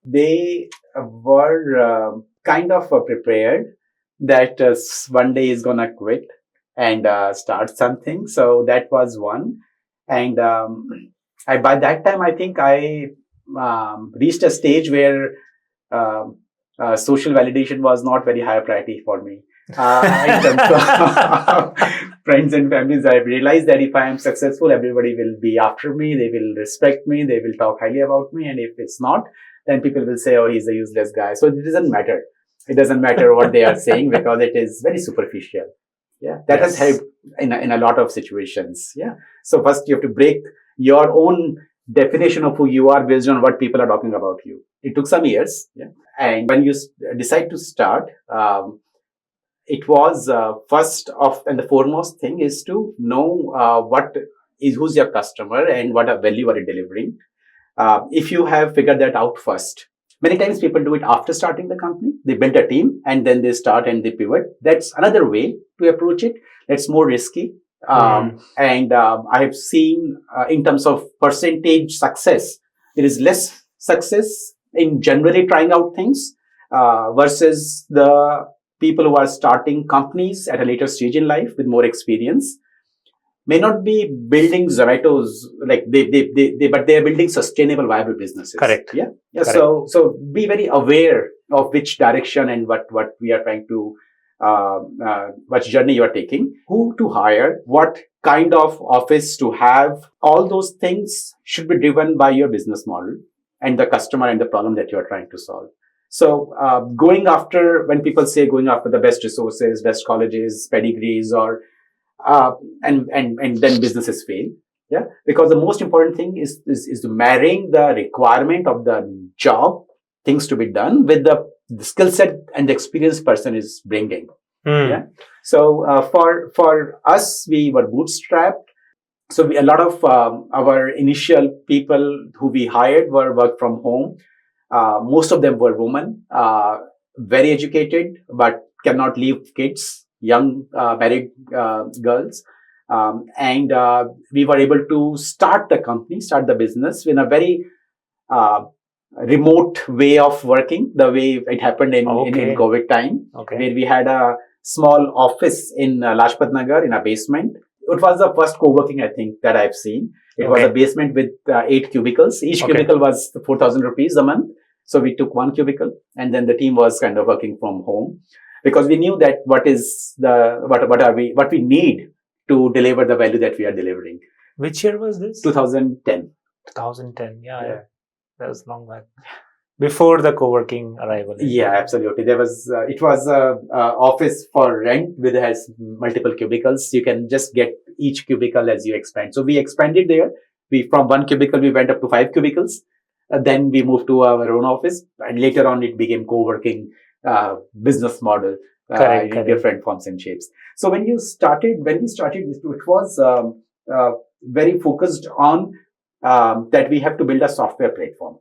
they were kind of prepared that one day is gonna quit and start something. So that was one. And by that time, I think I reached a stage where social validation was not very high priority for me. In terms of friends and families, I realized that if I am successful, everybody will be after me, they will respect me, they will talk highly about me. And if it's not, then people will say, oh, he's a useless guy. So it doesn't matter. It doesn't matter what they are saying because it is very superficial. Yeah, that has helped in a lot of situations. Yeah. So first you have to break your own definition of who you are based on what people are talking about you. It took some years. Yeah. And when you decide to start, it was first off and the foremost thing is to know who's your customer and what value are you delivering. If you have figured that out first, many times people do it after starting the company. They build a team and then they start and they pivot. That's another way to approach it. That's more risky. And I have seen in terms of percentage success, there is less success in generally trying out things versus the people who are starting companies at a later stage in life with more experience. May not be building Zomatos like but they are building sustainable, viable businesses.
Correct.
Yeah. Correct. So be very aware of which direction and what we are trying to, what journey you are taking, who to hire, what kind of office to have. All those things should be driven by your business model and the customer and the problem that you are trying to solve. So when people say going after the best resources, best colleges, pedigrees, or and then businesses fail. Yeah, because the most important thing is marrying the requirement of the job, things to be done, with the skill set and the experience person is bringing. Yeah. So for us, we were bootstrapped. So a lot of our initial people who we hired were work from home. Most of them were women, very educated, but cannot leave kids, young married girls. And we were able to start the business in a very uh, remote way of working, the way it happened in COVID time, where we had a small office in Lajpat Nagar in a basement. It was the first co-working, I think, that I've seen. It was a basement with 8 cubicles. Each cubicle was 4,000 rupees a month. So we took one cubicle, and then the team was kind of working from home, because we knew that what we need to deliver the value that we are delivering.
Which year was this?
2010.
2010. Yeah. That was long back. Before the co-working arrival.
Yeah, absolutely. There was it was a office for rent with has multiple cubicles. You can just get each cubicle as you expand. So we expanded there. From one cubicle we went up to 5 cubicles. Then we moved to our own office, and later on it became co-working business model in different forms and shapes. So when we started, it was very focused on that we have to build a software platform.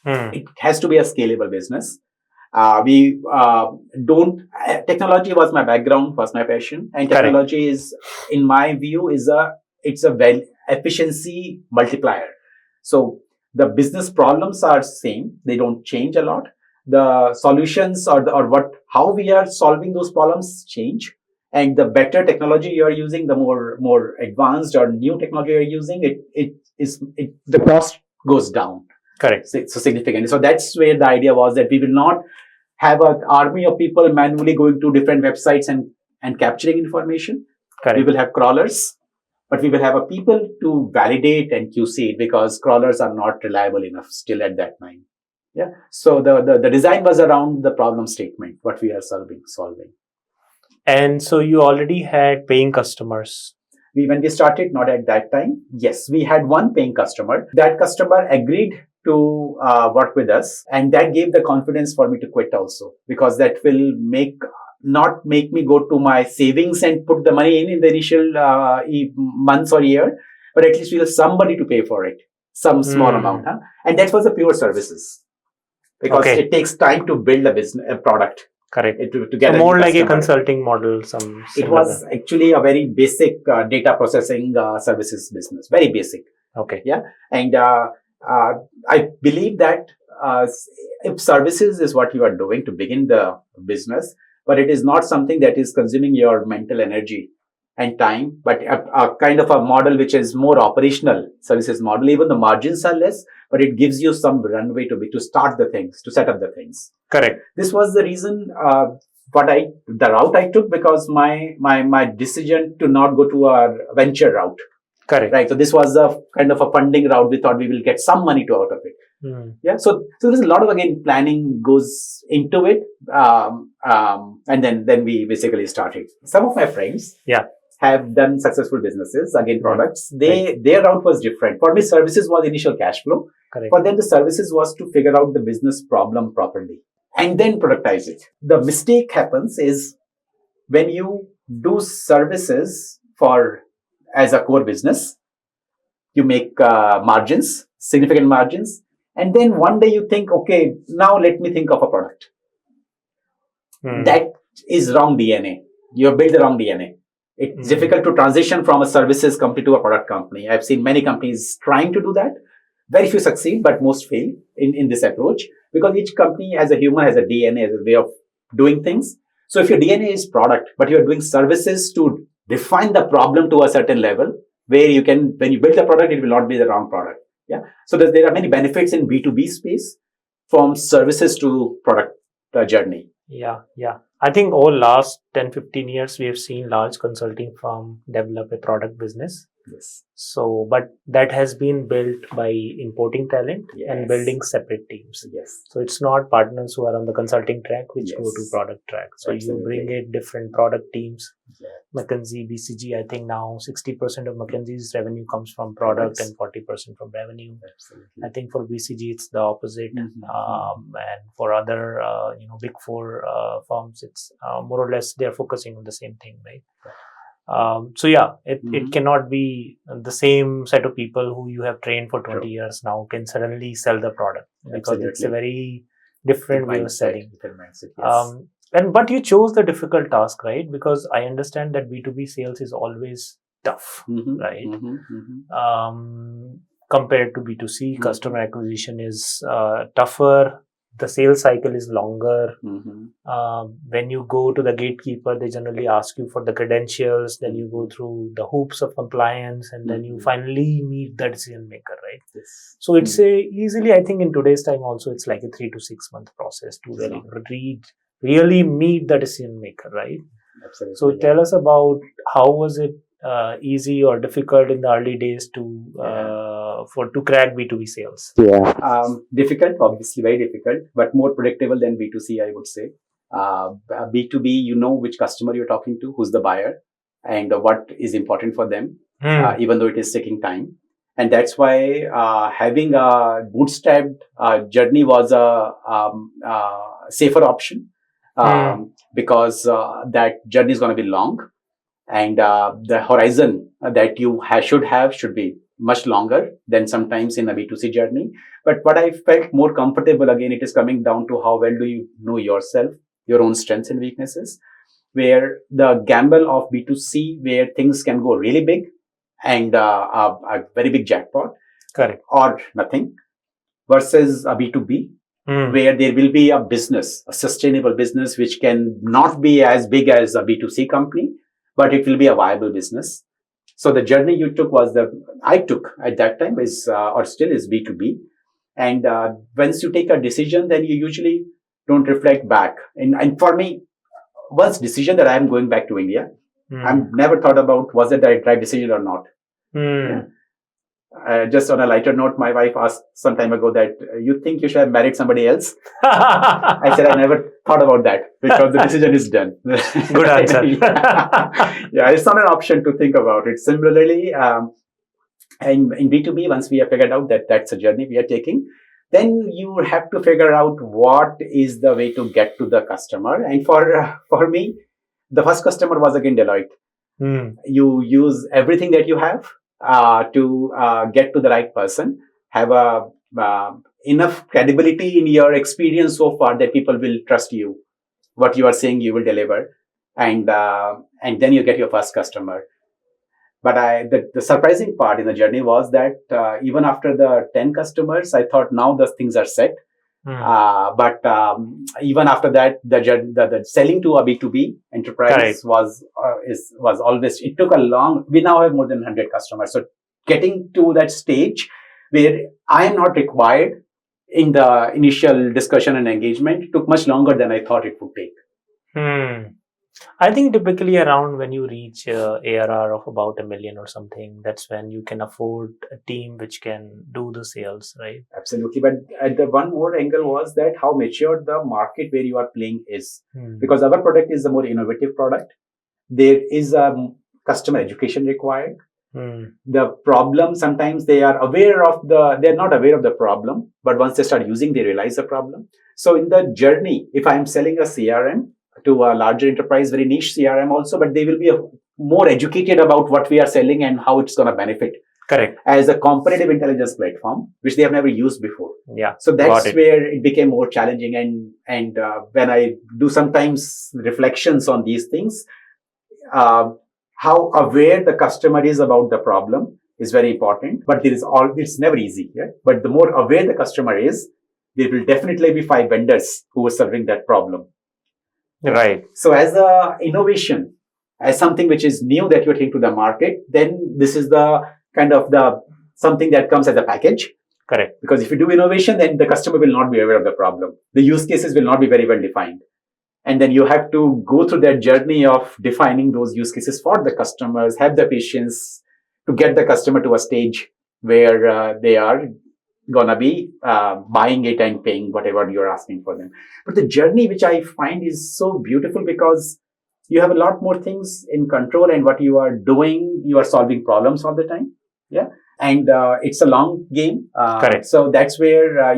It has to be a scalable business. Technology was my background, was my passion, and technology is, in my view, it's a efficiency multiplier. So the business problems are same; they don't change a lot. The solutions how we are solving those problems change, and the better technology you are using, the more advanced or new technology you are using, the cost goes down.
Correct.
So significantly. So that's where the idea was, that we will not have an army of people manually going to different websites and capturing information.
Correct.
We will have crawlers, but we will have a people to validate and QC it, because crawlers are not reliable enough still at that time. Yeah. So the design was around the problem statement, what we are solving.
And so you already had paying customers.
When we started, not at that time. Yes, we had one paying customer. That customer agreed to work with us, and that gave the confidence for me to quit also, because that will not make me go to my savings and put the money in the initial months or year, but at least we have somebody to pay for it, some small amount. And that was the pure services, because it takes time to build a product.
Correct.
To get
more like a consulting model.
It was actually a very basic data processing services business, very basic.
Okay.
Yeah. And I believe that if services is what you are doing to begin the business, but it is not something that is consuming your mental energy and time, but a kind of a model which is more operational services model. Even the margins are less, but it gives you some runway to start the things, to set up the things.
Correct.
This was the reason the route I took, because my decision to not go to a venture route.
Correct.
Right. So this was a kind of a funding route. We thought we will get some money out of it. Yeah. So there's a lot of, again, planning goes into it. And then we basically started. Some of my friends have done successful businesses, again, products. Their route was different. For me, services was initial cash flow.
Correct.
For them, the services was to figure out the business problem properly and then productize it. The mistake happens is when you do services as a core business, you make margins, significant margins, and then one day you think, okay, now let me think of a product. That is wrong DNA. You have built the wrong DNA. It's difficult to transition from a services company to a product company. I've seen many companies trying to do that. Very few succeed, but most fail in this approach, because each company as a human has a DNA, as a way of doing things. So if your DNA is product, but you're doing services to define the problem to a certain level, where you can, when you build the product, it will not be the wrong product. Yeah. So there are many benefits in B2B space, from services to product journey.
Yeah. I think all last 10-15 years, we have seen large consulting firm develop a product business.
Yes.
So, but that has been built by importing talent and building separate teams.
Yes.
So it's not partners who are on the consulting track which go to product track. So you bring in different product teams. McKinsey, BCG, I think now 60% of McKinsey's revenue comes from product and 40% from revenue.
Absolutely.
I think for BCG it's the opposite, and for other big four firms, it's more or less they're focusing on the same thing, right? So yeah, it cannot be the same set of people who you have trained for 20 years now can suddenly sell the product, because it's a very different way of selling. But you chose the difficult task, right? Because I understand that B2B sales is always tough, right? Compared to B2C, customer acquisition is tougher. The sales cycle is longer. When you go to the gatekeeper, they generally ask you for the credentials, then you go through the hoops of compliance, and then you finally meet the decision maker, right?
Yes.
So it's easily, I think in today's time also, it's like a 3 to 6 month process to really meet the decision maker, right?
Absolutely.
So tell us about how was it easy or difficult in the early days to crack B2B sales?
Difficult, obviously very difficult, but more predictable than B2C, I would say. B2B, you know which customer you're talking to, who's the buyer, and what is important for them, even though it is taking time. And that's why having a bootstrapped journey was a safer option, because that journey is going to be long, and the horizon that you should be much longer than sometimes in a B2C journey. But what I felt more comfortable, again, it is coming down to how well do you know yourself, your own strengths and weaknesses, where the gamble of B2C, where things can go really big and a very big jackpot,
correct,
or nothing, versus a B2B, where there will be a business, a sustainable business, which can not be as big as a B2C company, but it will be a viable business. So the journey I took at that time is, or still is, B2B. And once you take a decision, then you usually don't reflect back. And for me, once decision that I'm going back to India, I've never thought about was it the right decision or not. Just on a lighter note, my wife asked some time ago that you think you should have married somebody else. I said I never thought about that because the decision is done.
Good answer.
Yeah, it's not an option to think about it. Similarly, and in B2B, once we have figured out that that's a journey we are taking, then you have to figure out what is the way to get to the customer. And for me, the first customer was again Deloitte. You use everything that you have to get to the right person, have enough credibility in your experience so far that people will trust you, what you are saying you will deliver, and then you get your first customer. But the surprising part in the journey was that even after the 10 customers, I thought now the things are set. But even after that, the selling to a B2B enterprise was always, it took a long, we now have more than 100 customers. So getting to that stage where I am not required in the initial discussion and engagement took much longer than I thought it would take.
I think typically around when you reach ARR of about $1 million or something, that's when you can afford a team which can do the sales, right?
Absolutely. But the one more angle was that how mature the market where you are playing is. Because our product is a more innovative product. There is a customer education required. The problem, sometimes they're not aware of the problem, but once they start using, they realize the problem. So in the journey, if I'm selling a CRM to a larger enterprise, very niche CRM also, but they will be more educated about what we are selling and how it's going to benefit.
Correct.
As a competitive intelligence platform, which they have never used before.
Yeah.
So that's where it became more challenging. And when I do sometimes reflections on these things, how aware the customer is about the problem is very important. But it's never easy. Yeah? But the more aware the customer is, there will definitely be 5 vendors who are solving that problem.
Right.
So as a innovation, as something which is new that you're taking to the market, then this is the kind of something that comes as a package.
Correct.
Because if you do innovation, then the customer will not be aware of the problem. The use cases will not be very well defined. And then you have to go through that journey of defining those use cases for the customers, have the patience to get the customer to a stage where they are gonna be buying it and paying whatever you're asking for them. But the journey, which I find is so beautiful, because you have a lot more things in control, and what you are doing, you are solving problems all the time. Yeah. And it's a long game.
Correct.
So that's where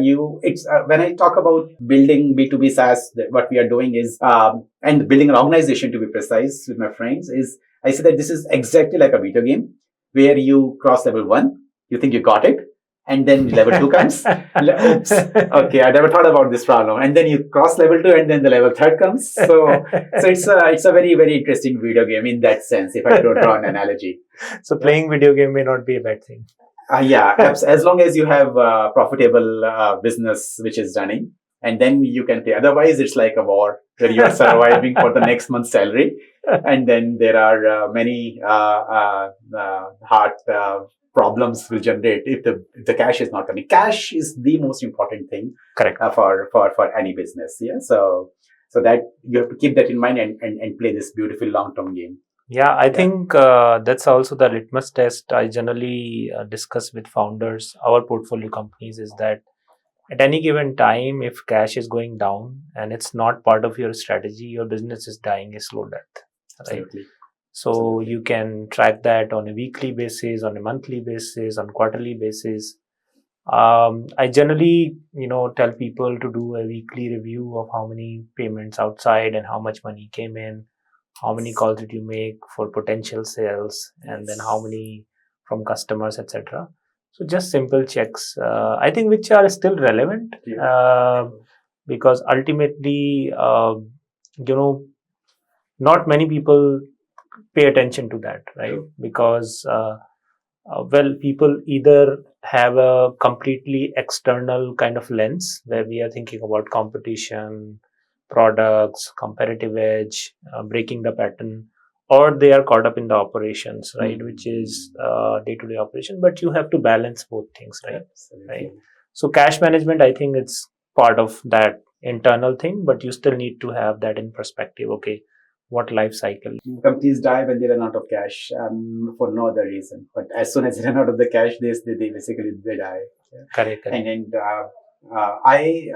when I talk about building B2B SaaS, what we are doing is, and building an organization, to be precise, with my friends, is I say that this is exactly like a video game where you cross level 1, you think you got it, and then level 2 comes. Oops, okay, I never thought about this problem. And then you cross level 2, and then the level 3 comes. So it's a very, very interesting video game in that sense, if I draw an analogy.
So playing video game may not be a bad thing.
Yeah, as long as you have a profitable business which is running, and then you can play. Otherwise, it's like a war where you are surviving for the next month's salary, and then there are many hard problems will generate if the cash is not coming. Cash is the most important thing.
Correct.
For any business. Yeah. So that you have to keep that in mind and play this beautiful long-term game.
Yeah, I think that's also the litmus test I generally discuss with founders, our portfolio companies, is that at any given time, if cash is going down and it's not part of your strategy, your business is dying a slow death. Right?
Absolutely.
So
Absolutely.
you can track that on a weekly basis, on a monthly basis, on quarterly basis. I generally, tell people to do a weekly review of how many payments outside and how much money came in, how many calls did you make for potential sales, and then how many from customers, etc. So just simple checks, I think, which are still relevant, because ultimately, not many people pay attention to that, right? Because people either have a completely external kind of lens where we are thinking about competition, products, competitive edge, breaking the pattern, or they are caught up in the operations, right, which is day-to-day operation. But you have to balance both things, right?
Absolutely.
Right. So cash management, I think it's part of that internal thing, but you still need to have that in perspective. Okay, what life cycle?
Companies die when they run out of cash, for no other reason. But as soon as they run out of the cash, they basically die. Yeah.
Correct.
And I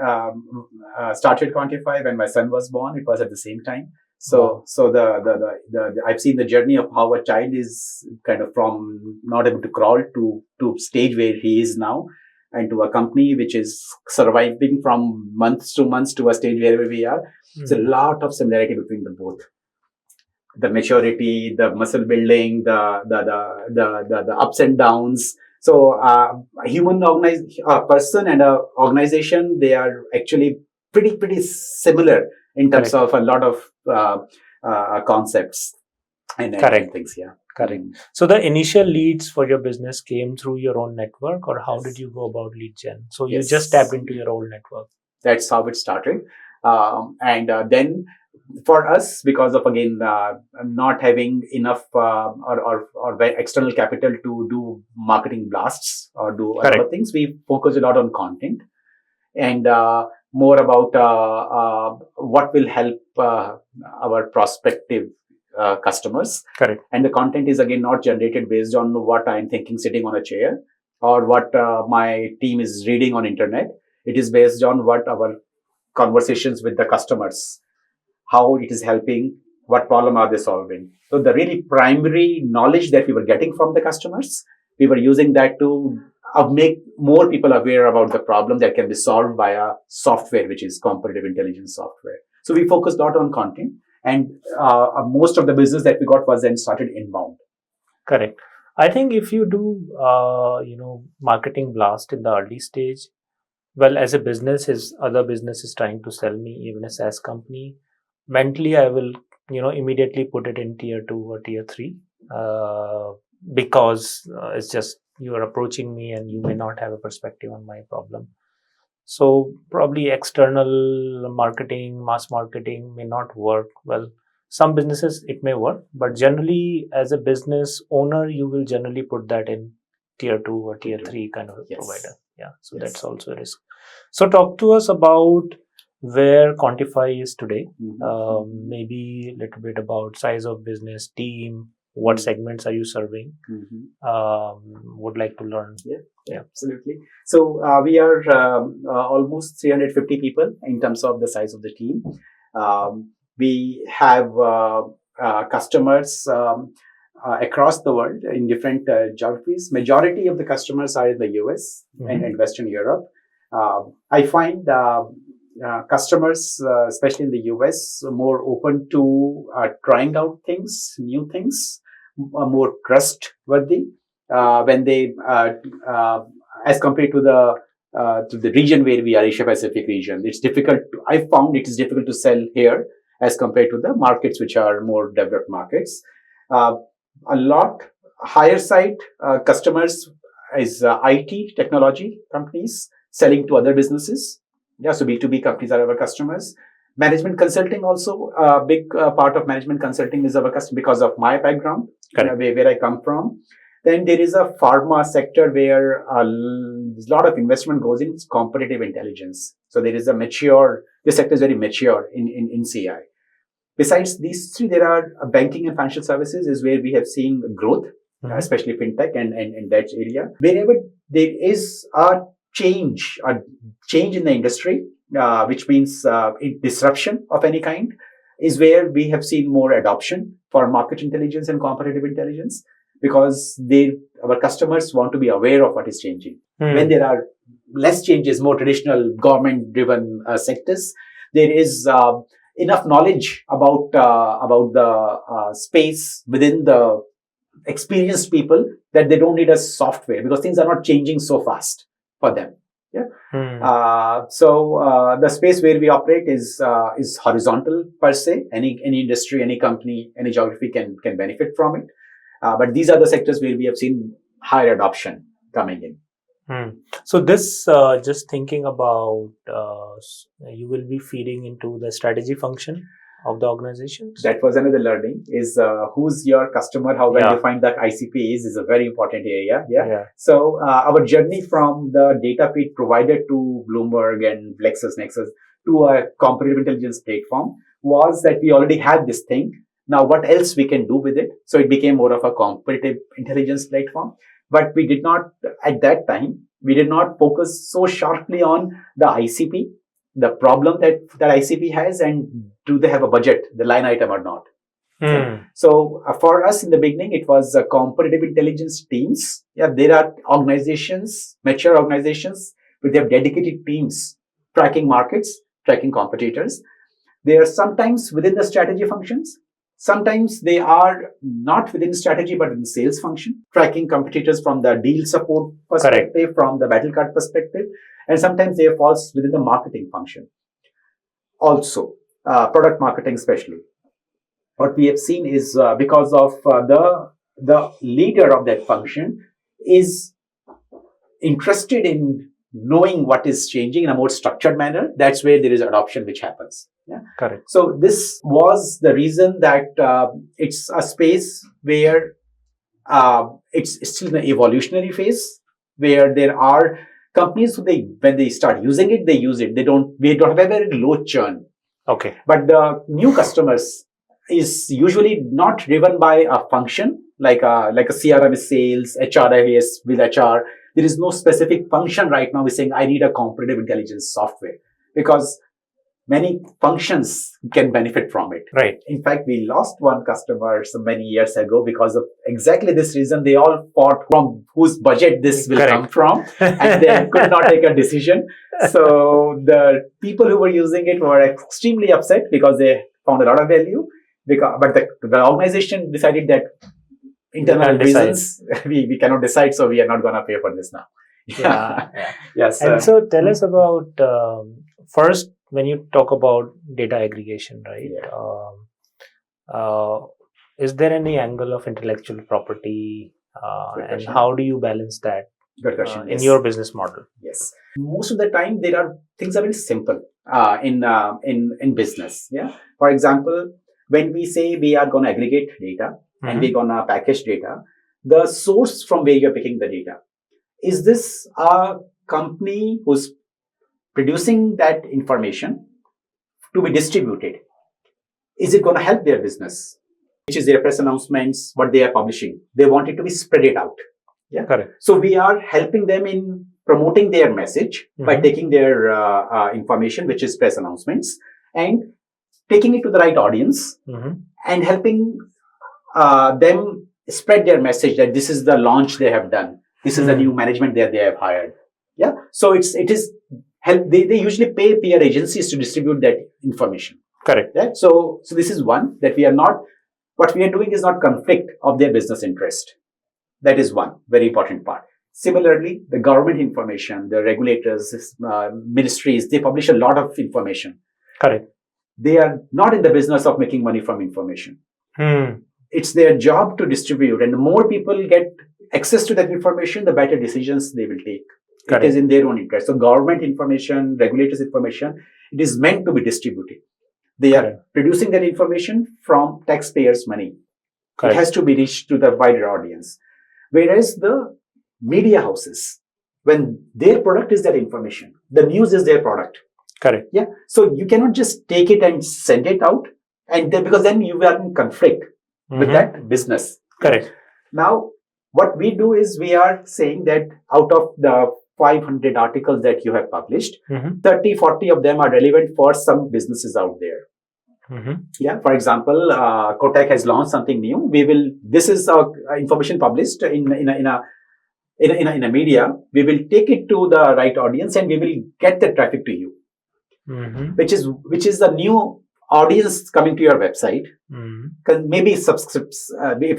started Contify when my son was born. It was at the same time. So the I've seen the journey of how a child is kind of from not able to crawl to stage where he is now, and to a company which is surviving from months to a stage wherever we are. There's a lot of similarity between the both. The maturity, the muscle building, the ups and downs. So a person and a organization, they are actually pretty similar in terms
Correct.
of a lot of concepts and things. Yeah.
Correct. So the initial leads for your business came through your own network, or how did you go about lead gen? So you just tapped into your own network.
That's how it started. And then for us, because of, again, not having enough or external capital to do marketing blasts or do other things, we focus a lot on content and more about what will help our prospective customers.
Correct.
And the content is, again, not generated based on what I'm thinking sitting on a chair or what my team is reading on internet. It is based on what our conversations with the customers, how it is helping, what problem are they solving. So the really primary knowledge that we were getting from the customers, we were using that to make more people aware about the problem that can be solved by a software, which is competitive intelligence software. So we focused a lot on content, and most of the business that we got was then started inbound.
Correct. I think if you do, marketing blast in the early stage, well, as a business, other business is trying to sell me, even a SaaS company, mentally I will, immediately put it in tier 2 or tier 3, because it's just you are approaching me and you may not have a perspective on my problem. So probably external marketing, mass marketing may not work well. Some businesses it may work, but generally as a business owner, you will generally put that in tier 2 or tier 3 kind of a provider. Yeah. So that's also a risk. So talk to us about where Contify is today. Maybe a little bit about size of business, team, what segments are you serving? Would like to learn.
Yeah, absolutely. So we are almost 350 people in terms of the size of the team. We have customers across the world in different geographies. Majority of the customers are in the US and Western Europe. I find customers, especially in the US, more open to trying out things, new things, more trustworthy when they, as compared to the region where we are, Asia Pacific region. It's difficult. I found it is difficult to sell here as compared to the markets which are more developed markets. A lot higher side customers is IT technology companies selling to other businesses. Yeah, so B2B companies are our customers. Management consulting also, a big part of management consulting is our customer because of my background, where I come from. Then there is a pharma sector where a lot of investment goes in competitive intelligence. So there is this sector is very mature in CI. Besides these three, there are banking and financial services is where we have seen growth, especially fintech and that area. Wherever there is a change in the industry, which means disruption of any kind, is where we have seen more adoption for market intelligence and competitive intelligence, because our customers want to be aware of what is changing. When there are less changes, more traditional government-driven sectors, there is enough knowledge about the space within the experienced people that they don't need a software because things are not changing so fast for them. Yeah. So the space where we operate is horizontal per se. Any industry, any company, any geography can benefit from it. But these are the sectors where we have seen higher adoption coming in.
So this, just thinking about, you will be feeding into the strategy function of the organizations.
That was another learning is who's your customer, how well defined that ICP is a very important area. Yeah. So our journey from the data feed provided to Bloomberg and LexisNexis to a competitive intelligence platform was that we already had this thing. Now, what else we can do with it? So it became more of a competitive intelligence platform. But we did not, at that time, focus so sharply on the ICP, the problem that ICP has, and do they have a budget, the line item or not. So for us in the beginning, it was competitive intelligence teams. Yeah, there are organizations, mature organizations, but they have dedicated teams tracking markets, tracking competitors. They are sometimes within the strategy functions. Sometimes they are not within strategy, but in sales function, tracking competitors from the deal support perspective, from the battle card perspective. And sometimes they falls within the marketing function. Also, product marketing especially. What we have seen is because of the leader of that function is interested in knowing what is changing in a more structured manner. That's where there is adoption which happens. Yeah.
Correct.
So this was the reason that it's a space where it's still in the evolutionary phase, where there are companies when they start using it, they use it. We don't have a very low churn.
Okay.
But the new customers is usually not driven by a function like a CRM is sales, HR is with HR. There is no specific function right now. We're saying I need a competitive intelligence software because many functions can benefit from it.
Right.
In fact, we lost one customer so many years ago because of exactly this reason. They all fought from whose budget this will come from, and they could not take a decision. So the people who were using it were extremely upset because they found a lot of value. But the organization decided that internal reasons we cannot decide, so we are not going to pay for this now. Yes.
And so tell us about first, when you talk about data aggregation, right? Is there any angle of intellectual property, and how do you balance that in your business model?
Yes. Most of the time, things are very simple in business. Yeah. For example, when we say we are going to aggregate data and we're going to package data, the source from where you're picking the data, is this a company who's producing that information to be distributed? Is it going to help their business? which is their press announcements, what they are publishing. They want it to be spread it out. Yeah.
Correct.
So we are helping them in promoting their message by taking their information, which is press announcements, and taking it to the right audience and helping them spread their message that this is the launch they have done. This is the new management that they have hired. Yeah. So it is help. They usually pay PR agencies to distribute that information.
Correct.
Yeah? So this is one that we are not, what we are doing is not conflict of their business interest. That is one very important part. Similarly, the government information, the regulators, ministries, they publish a lot of information.
Correct.
They are not in the business of making money from information. It's their job to distribute, and the more people get access to that information, the better decisions they will take. Correct. It is in their own interest. So government information, regulators information, it is meant to be distributed. They are producing that information from taxpayers' money. Correct. It has to be reached to the wider audience. Whereas the media houses, when their product is that information, the news is their product.
Correct.
Yeah. So you cannot just take it and send it out, and then, because then you are in conflict with that business.
Correct.
Now, what we do is we are saying that out of the 500 articles that you have published, 30, 40 of them are relevant for some businesses out there. Yeah. For example, Kotak has launched something new. This is information published in a media. We will take it to the right audience and we will get the traffic to you, which is the new audience coming to your website. Because maybe if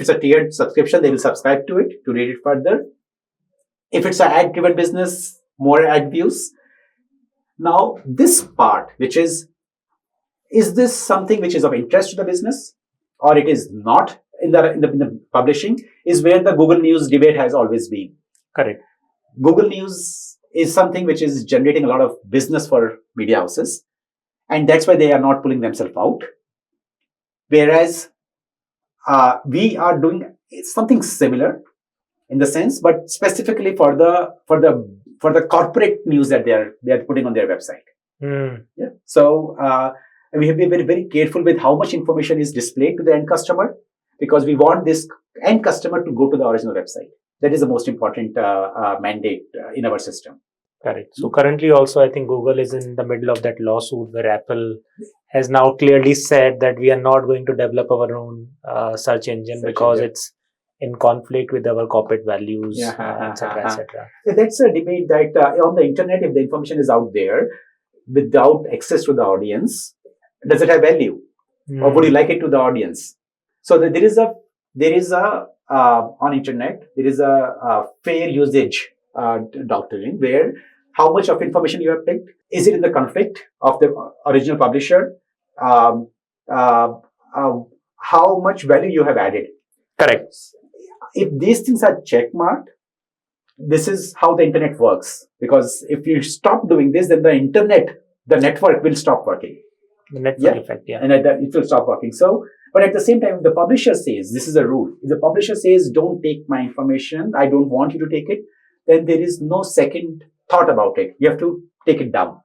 it's a tiered subscription, they will subscribe to it to read it further. If it's an ad-driven business, more ad views. Now, this part, which is this something which is of interest to the business, or it is not in the publishing, is where the Google News debate has always been.
Correct.
Google News is something which is generating a lot of business for media houses, and that's why they are not pulling themselves out. Whereas we are doing something similar in the sense, but specifically for the corporate news that they are putting on their website. Yeah. So we have to be very, very careful with how much information is displayed to the end customer, because we want this end customer to go to the original website. That is the most important mandate in our system.
Correct. So currently also, I think Google is in the middle of that lawsuit where Apple has now clearly said that we are not going to develop our own search engine because it's in conflict with our corporate values, etc., etc.
That's a debate that on the internet, if the information is out there without access to the audience, does it have value, or would you like it to the audience? So there is a on internet there is a fair usage doctrine where how much of information you have picked, is it in the conflict of the original publisher, how much value you have added.
Correct.
If these things are checkmarked, this is how the internet works. Because if you stop doing this, then the network will stop working.
The network effect,
and it will stop working. So, but at the same time, if the publisher says, this is a rule, if the publisher says, don't take my information, I don't want you to take it, then there is no second thought about it. You have to take it down.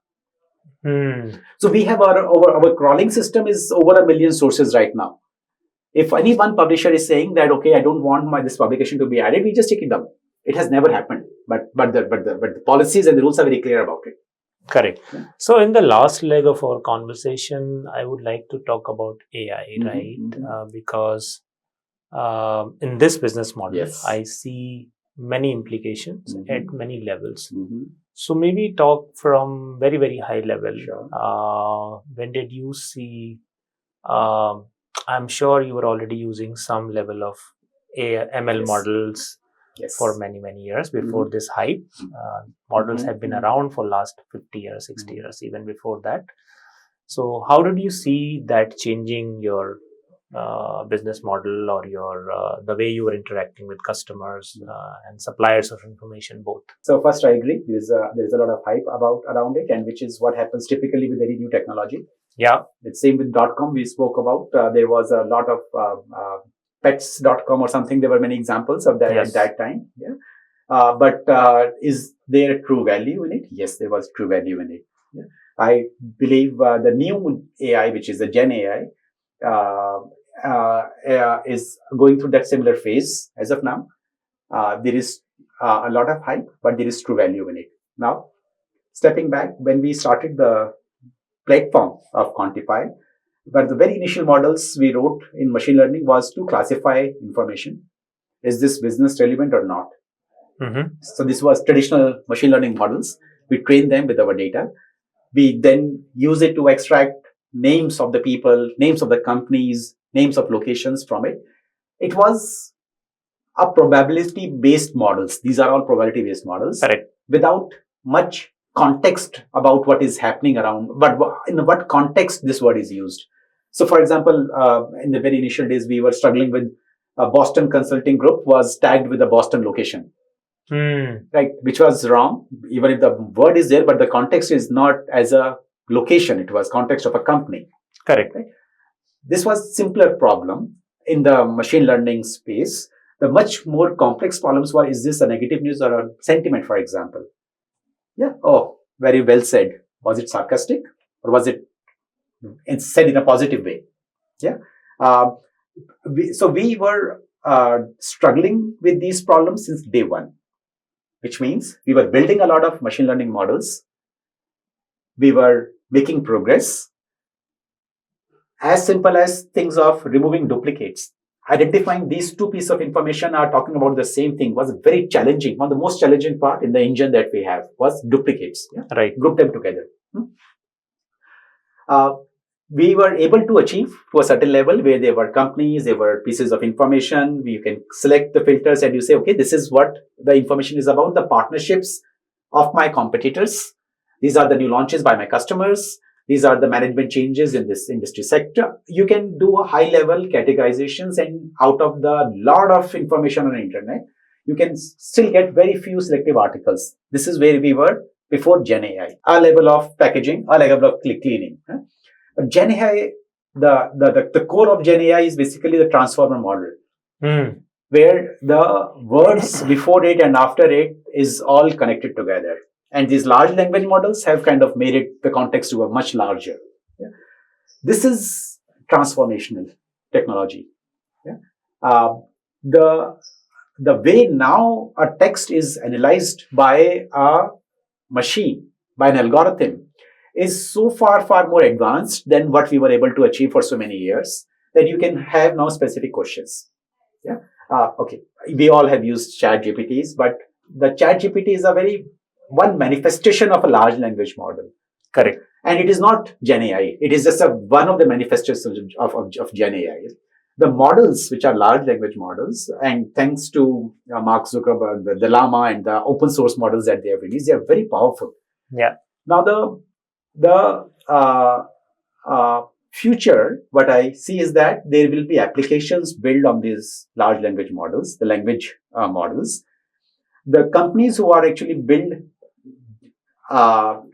So we have our crawling system is over 1 million sources right now. If any one publisher is saying that, okay, I don't want this publication to be added, we just take it down. It has never happened, but the policies and the rules are very clear about it.
Correct. Yeah. So in the last leg of our conversation, I would like to talk about AI, right? Because in this business model, I see many implications at many levels. So maybe talk from very, very high level.
Sure.
When did you see, I'm sure you were already using some level of ML models for many, many years before this hype. Models have been around for last 50 years, 60 years, even before that. So how did you see that changing your business model or the way you were interacting with customers and suppliers of information both?
So first, I agree. There's a lot of hype around it, and which is what happens typically with any new technology.
Yeah.
The same with .com we spoke about. There was a lot of pets.com or something. There were many examples of that at that time. Yeah. But is there a true value in it? Yes, there was true value in it. Yeah. I believe the new AI, which is the Gen AI, is going through that similar phase as of now. There is a lot of hype, but there is true value in it. Now, stepping back, when we started the platform of Contify, but the very initial models we wrote in machine learning was to classify information. Is this business relevant or not? So this was traditional machine learning models. We train them with our data. We then use it to extract names of the people, names of the companies, names of locations from it. It was a probability-based models. These are all probability-based models.
Correct.
Without much context about what is happening around, but in what context this word is used. So, for example, in the very initial days, we were struggling with Boston Consulting Group was tagged with a Boston location. Right, which was wrong, even if the word is there, but the context is not as a location, it was context of a company.
Correct.
Right? This was simpler problem in the machine learning space. The much more complex problems were, is this a negative news or a sentiment, for example? Yeah, oh, very well said. Was it sarcastic or was it said in a positive way? Yeah. So we were struggling with these problems since day one. Which means we were building a lot of machine learning models. We were making progress. As simple as things of removing duplicates. Identifying these two pieces of information are talking about the same thing was very challenging. One of the most challenging part in the engine that we have was duplicates. Yeah?
Right.
Group them together. We were able to achieve to a certain level where there were companies, there were pieces of information. You can select the filters and you say, okay, this is what the information is about, the partnerships of my competitors. These are the new launches by my customers. These are the management changes in this industry sector. You can do a high level categorizations, and out of the lot of information on the internet, you can still get very few selective articles. This is where we were before Gen AI, a level of packaging, a level of cleaning. But Gen AI, the core of Gen AI is basically the transformer model, where the words before it and after it is all connected together. And these large language models have kind of made it the context to a much larger. Yeah? This is transformational technology. Yeah? The way now a text is analyzed by a machine, by an algorithm, is so far more advanced than what we were able to achieve for so many years that you can have now specific questions. Yeah. Okay. We all have used chat GPTs, but the chat GPT is a very one manifestation of a large language model.
Correct.
And it is not Gen AI. It is just one of the manifestations of Gen AI. The models, which are large language models, and thanks to Mark Zuckerberg, the Llama and the open source models that they have released, they are very powerful.
Yeah.
Now the future, what I see is that there will be applications built on these large language models, the language models. The companies who are actually build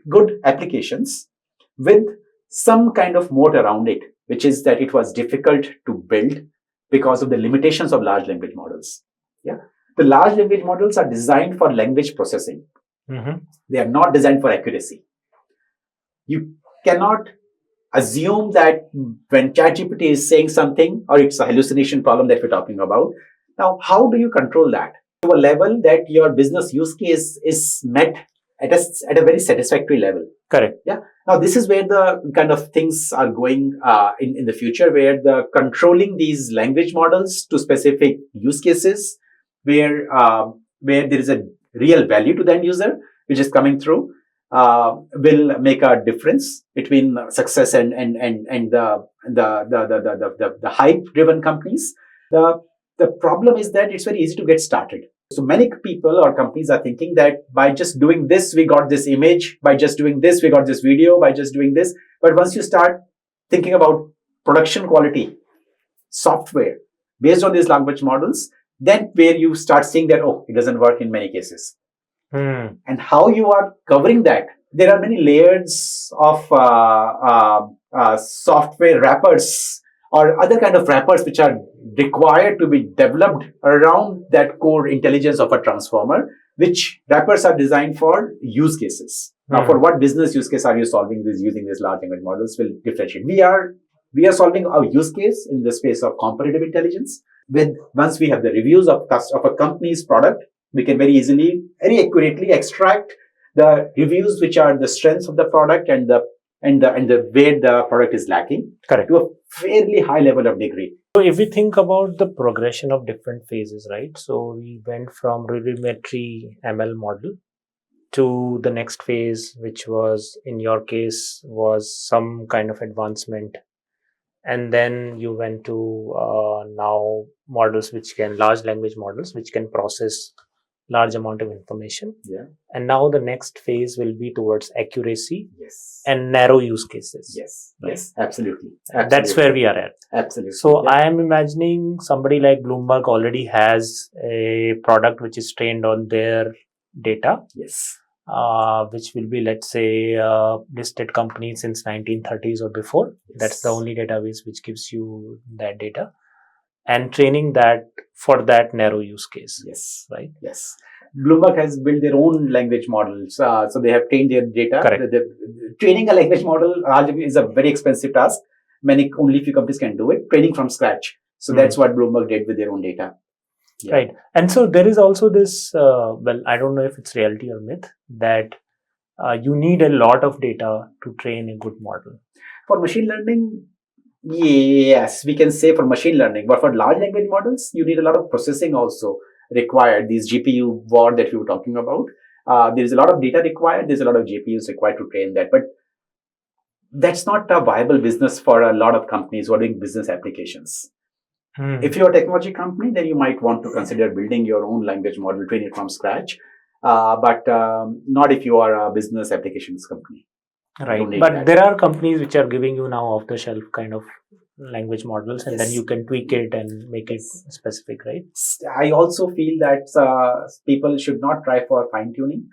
good applications with some kind of moat around it, which is that it was difficult to build because of the limitations of large language models. Yeah, the large language models are designed for language processing. They are not designed for accuracy. You cannot assume that when ChatGPT is saying something, or it's a hallucination problem that we're talking about. Now, how do you control that to a level that your business use case is met at a very satisfactory level?
Correct.
Yeah. Now, this is where the kind of things are going in the future, where the controlling these language models to specific use cases, where there is a real value to the end user, which is coming through, will make a difference between success and the hype-driven companies. The problem is that it's very easy to get started. So many people or companies are thinking that by just doing this, we got this image. By just doing this, we got this video. By just doing this. But once you start thinking about production quality software based on these language models, then where you start seeing that, oh, it doesn't work in many cases. And how you are covering that. There are many layers of software wrappers or other kind of wrappers which are required to be developed around that core intelligence of a transformer, which wrappers are designed for use cases. Now, for what business use case are you solving this using these large language models will differentiate. We we are solving our use case in the space of competitive intelligence. Once we have the reviews of a company's product, we can very easily, very accurately extract the reviews which are the strengths of the product and the where the product is lacking.
Correct.
To a fairly high level of degree.
So if we think about the progression of different phases, right? So we went from rudimentary ML model to the next phase, which was, in your case, was some kind of advancement. And then you went to now models large language models, which can process large amount of information.
Yeah.
And now the next phase will be towards accuracy.
Yes.
And narrow use cases.
Yes. Right? Yes. Absolutely.
That's where we are at.
Absolutely.
So yeah. I am imagining somebody like Bloomberg already has a product which is trained on their data.
Yes.
Which will be, let's say, listed companies since 1930s or before. Yes. That's the only database which gives you that data, and training that for that narrow use case.
Yes.
Right.
Yes. Bloomberg has built their own language models, so they have trained their data.
Correct.
Training a language model is a very expensive task. Only few companies can do it. Training from scratch. So that's what Bloomberg did with their own data.
Yeah. Right. And so there is also this, well, I don't know if it's reality or myth, that you need a lot of data to train a good model.
For machine learning, yes, we can say for machine learning. But for large language models, you need a lot of processing also required. These GPU war that you were talking about. There is a lot of data required. There's a lot of GPUs required to train that. But that's not a viable business for a lot of companies who are doing business applications. If you're a technology company, then you might want to consider building your own language model, train it from scratch. But not if you are a business applications company.
Right. But there are companies which are giving you now off-the-shelf kind of language models, and then you can tweak it and make it specific, right?
I also feel that people should not try for fine-tuning.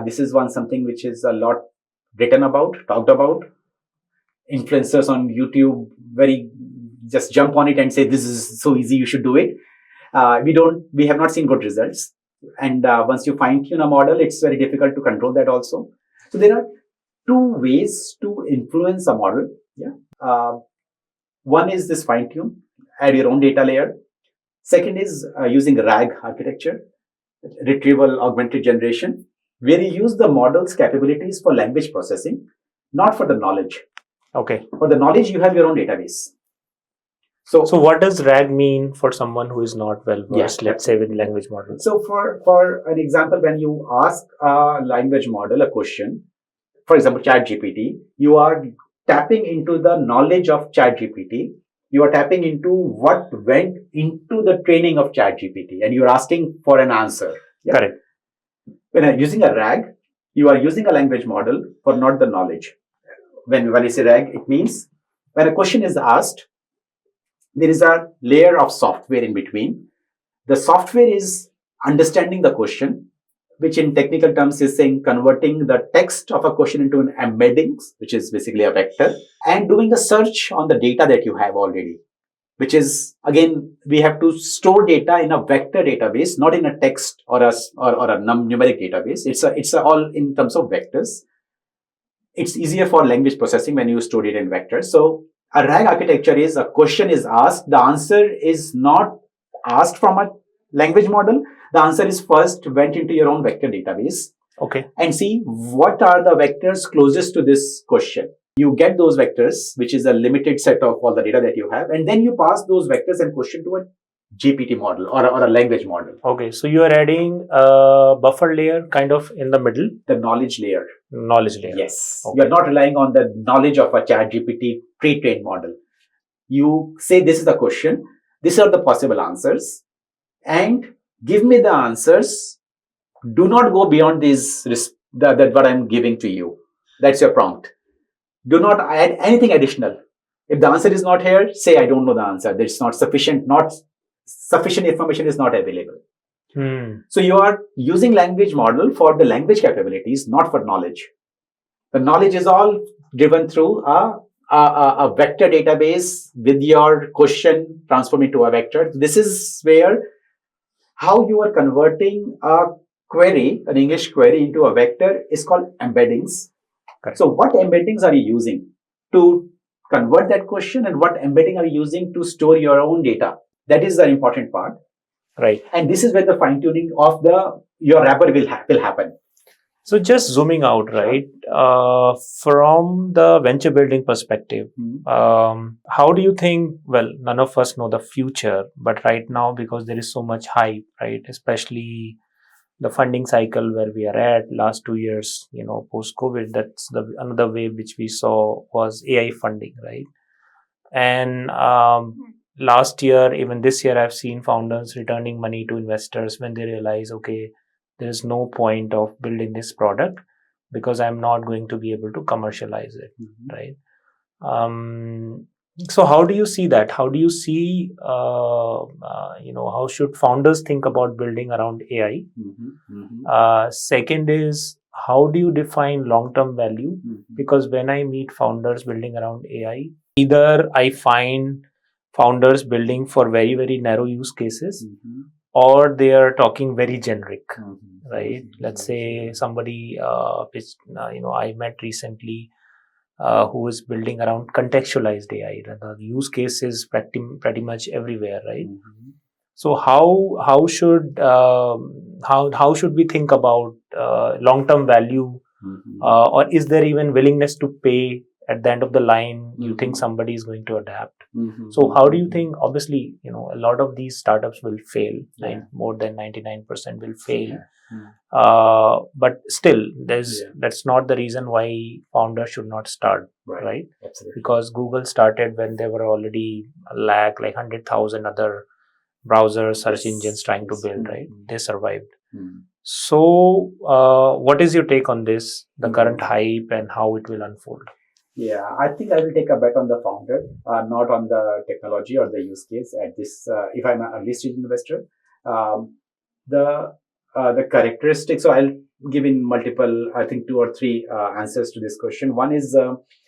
This is something which is a lot written about, talked about. Influencers on YouTube just jump on it and say, this is so easy, you should do it. We have not seen good results. And once you fine tune a model, it's very difficult to control that also. So there are two ways to influence a model. Yeah. One is this fine tune, add your own data layer. Second is using RAG architecture, retrieval augmented generation, where you use the model's capabilities for language processing, not for the knowledge.
Okay.
For the knowledge, you have your own database.
So what does RAG mean for someone who is not well versed, let's say, with language models?
So for an example, when you ask a language model a question, for example, ChatGPT, you are tapping into the knowledge of ChatGPT. You are tapping into what went into the training of ChatGPT, and you're asking for an answer.
Yeah? Correct.
When I'm using a RAG, you are using a language model for not the knowledge. When I say RAG, it means when a question is asked, there is a layer of software in between. The software is understanding the question, which in technical terms is saying converting the text of a question into an embeddings, which is basically a vector, and doing a search on the data that you have already, which is, again, we have to store data in a vector database, not in a text or a numeric database. It's all in terms of vectors. It's easier for language processing when you store it in vectors. So a RAG architecture is a question is asked. The answer is not asked from a language model. The answer is first went into your own vector database.
Okay.
And see what are the vectors closest to this question. You get those vectors, which is a limited set of all the data that you have. And then you pass those vectors and question to a GPT model or a language model.
Okay. So you are adding a buffer layer kind of in the middle.
The knowledge layer.
Knowledge layer.
Yes. Okay. You are not relying on the knowledge of a ChatGPT pre-trained model. You say, this is the question. These are the possible answers. And give me the answers. Do not go beyond these, what I'm giving to you. That's your prompt. Do not add anything additional. If the answer is not here, say, I don't know the answer. There's not sufficient information is not available. So you are using language model for the language capabilities, not for knowledge. The knowledge is all driven through a vector database with your question transformed into a vector. This is where how you are converting a query, an English query, into a vector is called embeddings.
Correct.
So what embeddings are you using to convert that question and what embedding are you using to store your own data. That is the important part.
Right.
And this is where the fine tuning of your wrapper will happen.
So just zooming out, right, from the venture building perspective, how do you think, well, none of us know the future, but right now, because there is so much hype, right, especially the funding cycle where we are at last 2 years, post-COVID, that's another wave which we saw was AI funding, right? And last year, even this year, I've seen founders returning money to investors when they realize, okay, there is no point of building this product because I'm not going to be able to commercialize it, right? So how do you see that? How do you see, how should founders think about building around AI? Second is, how do you define long-term value? Because when I meet founders building around AI, either I find founders building for very, very narrow use cases, or they are talking very generic, right? Let's say somebody, I met recently, who is building around contextualized AI. The use case is pretty much everywhere, right? So how should we think about long-term value, or is there even willingness to pay at the end of the line? You think somebody is going to adapt? So how do you think? Obviously, a lot of these startups will fail. More than 99% will fail. But still, that's not the reason why founders should not start, right?
Absolutely.
Because Google started when there were already like 100,000 other browser search engines trying to build, right? They survived. So what is your take on this, the current hype, and how it will unfold?
Yeah, I think I will take a bet on the founder, not on the technology or the use case. At this, if I'm an early stage investor, the characteristics. So I'll give in multiple, I think 2 or 3 answers to this question. One is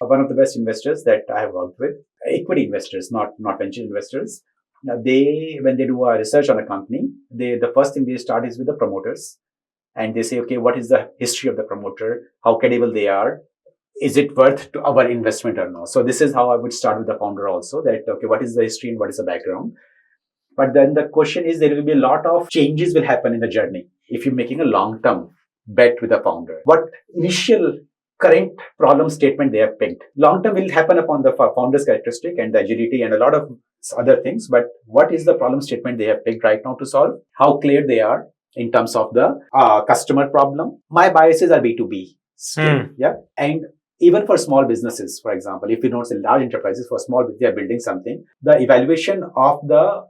one of the best investors that I have worked with, equity investors, not venture investors. Now when they do a research on a company, the first thing they start is with the promoters, and they say, okay, what is the history of the promoter? How credible they are? Is it worth to our investment or not? So this is how I would start with the founder also, that, okay, what is the history and what is the background? But then the question is, there will be a lot of changes will happen in the journey if you're making a long-term bet with the founder. What initial current problem statement they have picked. Long-term will happen upon the founder's characteristic and the agility and a lot of other things. But what is the problem statement they have picked right now to solve? How clear they are in terms of the customer problem? My biases are B2B still, and even for small businesses, for example, if you don't say large enterprises, for small, they are building something, the evaluation of the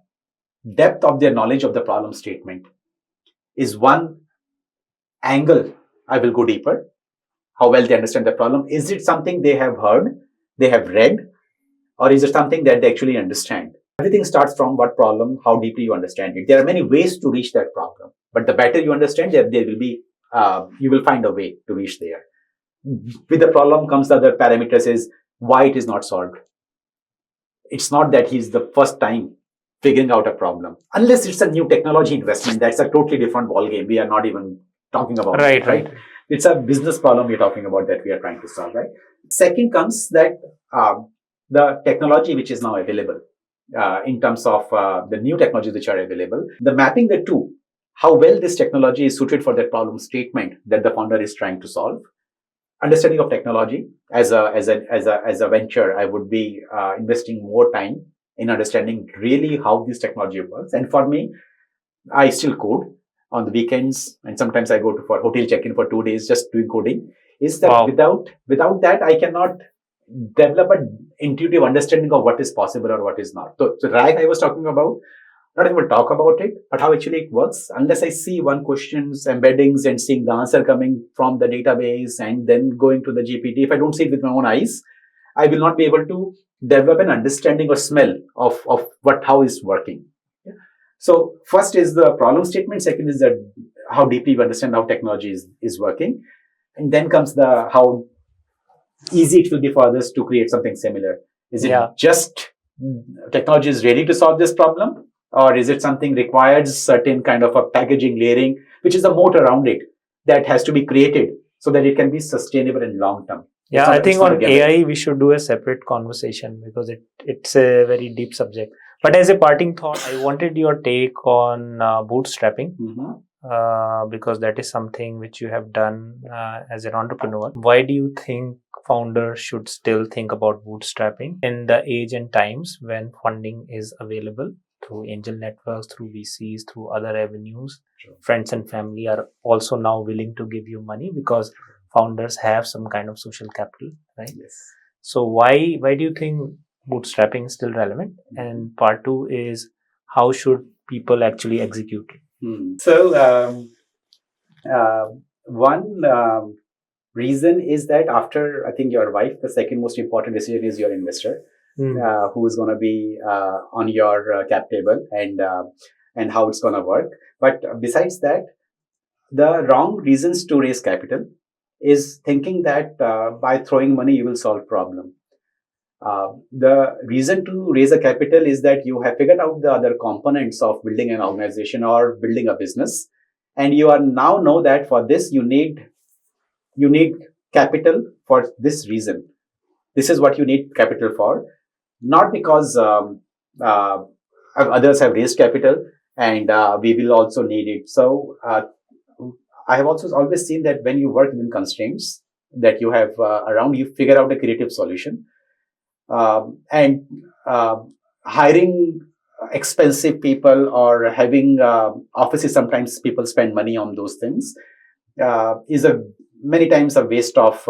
depth of their knowledge of the problem statement is one angle. I will go deeper. How well they understand the problem. Is it something they have heard, they have read, or is it something that they actually understand? Everything starts from what problem, how deeply you understand it. There are many ways to reach that problem, but the better you understand, there will be, you will find a way to reach there. With the problem comes the other parameters is why it is not solved. It's not that he's the first time figuring out a problem. Unless it's a new technology investment, that's a totally different ballgame. We are not even talking about that, right? It's a business problem we're talking about that we are trying to solve, right? Second comes that the technology which is now available, in terms of the new technologies which are available, the mapping the two, how well this technology is suited for that problem statement that the founder is trying to solve. Understanding of technology as a venture, I would be investing more time in understanding really how this technology works. And for me, I still code on the weekends, and sometimes I go for hotel check-in for 2 days just doing coding. Is that without that, I cannot develop an intuitive understanding of what is possible or what is not. So RAG I was talking about, not even talk about it, but how actually it works. Unless I see one question's embeddings and seeing the answer coming from the database and then going to the GPT, if I don't see it with my own eyes, I will not be able to develop an understanding or smell of how it's working. So first is the problem statement. Second is that how deeply you understand how technology is working. And then comes the how easy it will be for others to create something similar. Is it just technology is ready to solve this problem? Or is it something requires certain kind of a packaging layering, which is a moat around it that has to be created so that it can be sustainable and long term.
Yeah, I think on AI we should do a separate conversation because it's a very deep subject. But as a parting thought, I wanted your take on bootstrapping. Because that is something which you have done as an entrepreneur. Why do you think founders should still think about bootstrapping in the age and times when funding is available through angel networks, through VCs, through other avenues? Sure. Friends and family are also now willing to give you money because founders have some kind of social capital, right? Yes. So why do you think bootstrapping is still relevant? And part two is, how should people actually execute it?
So one reason is that after, I think, your wife, the second most important decision is your investor, who is going to be on your cap table and how it's going to work. But besides that, the wrong reasons to raise capital is thinking that by throwing money you will solve problem. The reason to raise a capital is that you have figured out the other components of building an organization or building a business, and you are now know that for this you need capital for this reason. This is what you need capital for, not because others have raised capital and we will also need it. So I have also always seen that when you work within constraints that you have around, you figure out a creative solution. And hiring expensive people or having offices, sometimes people spend money on those things, is many times a waste of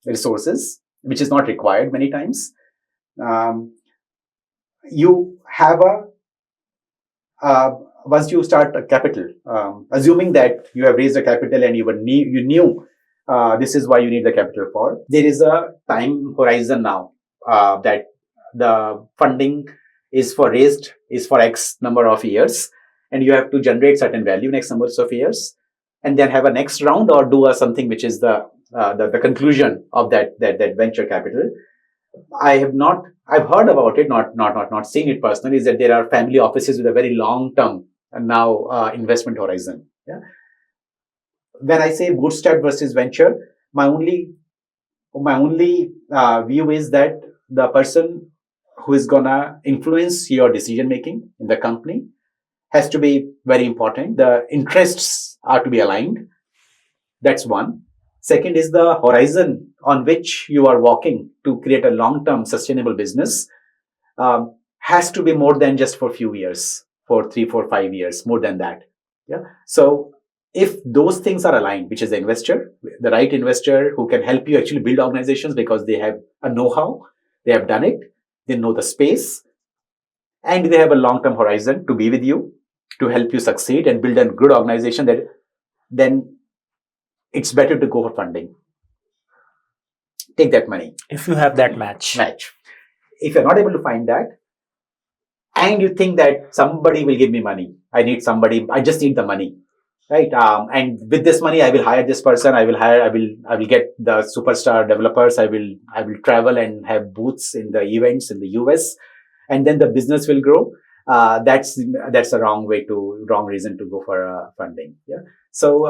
resources, which is not required many times. You have once you start a capital, assuming that you have raised a capital and you knew this is why you need the capital for, there is a time horizon now that the funding is for X number of years, and you have to generate certain value next numbers of years, and then have a next round or do something which is the conclusion of that venture capital. I've heard about it, not seen it personally, is that there are family offices with a very long term now investment horizon. Yeah. When I say bootstrap versus venture, my only view is that the person who is gonna influence your decision making in the company has to be very important. The interests are to be aligned. That's one. Second is the horizon on which you are walking to create a long-term sustainable business has to be more than just for a few years, for 3, 4, 5 years, more than that. Yeah. So if those things are aligned, which is the investor, the right investor who can help you actually build organizations because they have a know-how, they have done it, they know the space, and they have a long-term horizon to be with you, to help you succeed and build a good organization, that then it's better to go for funding. Take that money.
If you have that match.
If you're not able to find that, and you think that somebody will give me money, I just need the money, right? And with this money, I will hire this person. I will get the superstar developers. I will travel and have booths in the events in the US, and then the business will grow. That's a wrong reason to go for funding. Yeah. So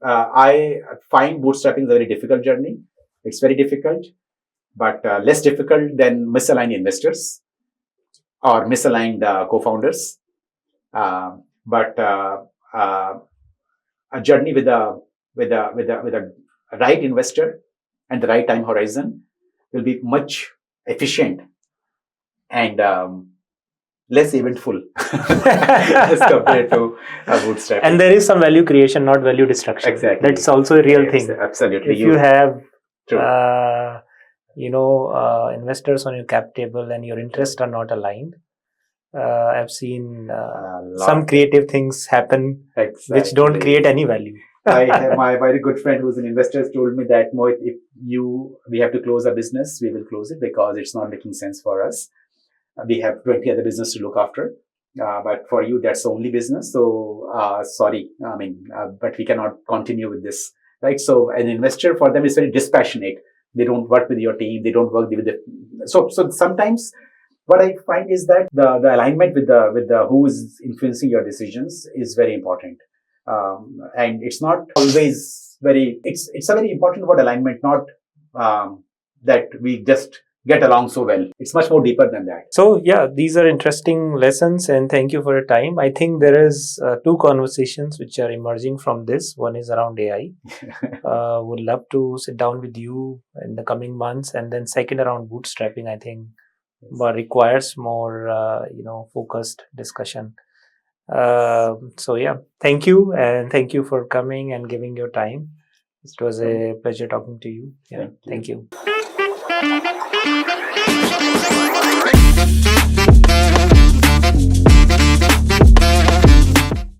I find bootstrapping is a very difficult journey. It's very difficult, but less difficult than misaligned investors or misaligned co-founders. But a journey with a right investor and the right time horizon will be much efficient and less eventful as compared to bootstrapping.
And there is some value creation, not value destruction.
Exactly.
That's also a real thing.
Absolutely.
If you have investors on your cap table and your interests are not aligned, I've seen some creative things happen which don't create any value.
I have my very good friend who's an investor told me that, Mohit, if we have to close a business, we will close it because it's not making sense for us. We have 20 other business to look after. But for you, that's the only business. So, sorry. But we cannot continue with this, right? So an investor, for them, is very dispassionate. They don't work with your team. They don't work with so sometimes what I find is that the alignment with the who is influencing your decisions is very important. And it's not always it's a very important word, alignment, not that we just get along so well. It's much more deeper than that.
So yeah, these are interesting lessons, and thank you for your time. I think there is two conversations which are emerging from this. One is around AI. Would love to sit down with you in the coming months, and then second around bootstrapping. I think requires more focused discussion. So yeah, thank you, and thank you for coming and giving your time. It was a pleasure talking to you. Yeah, thank you.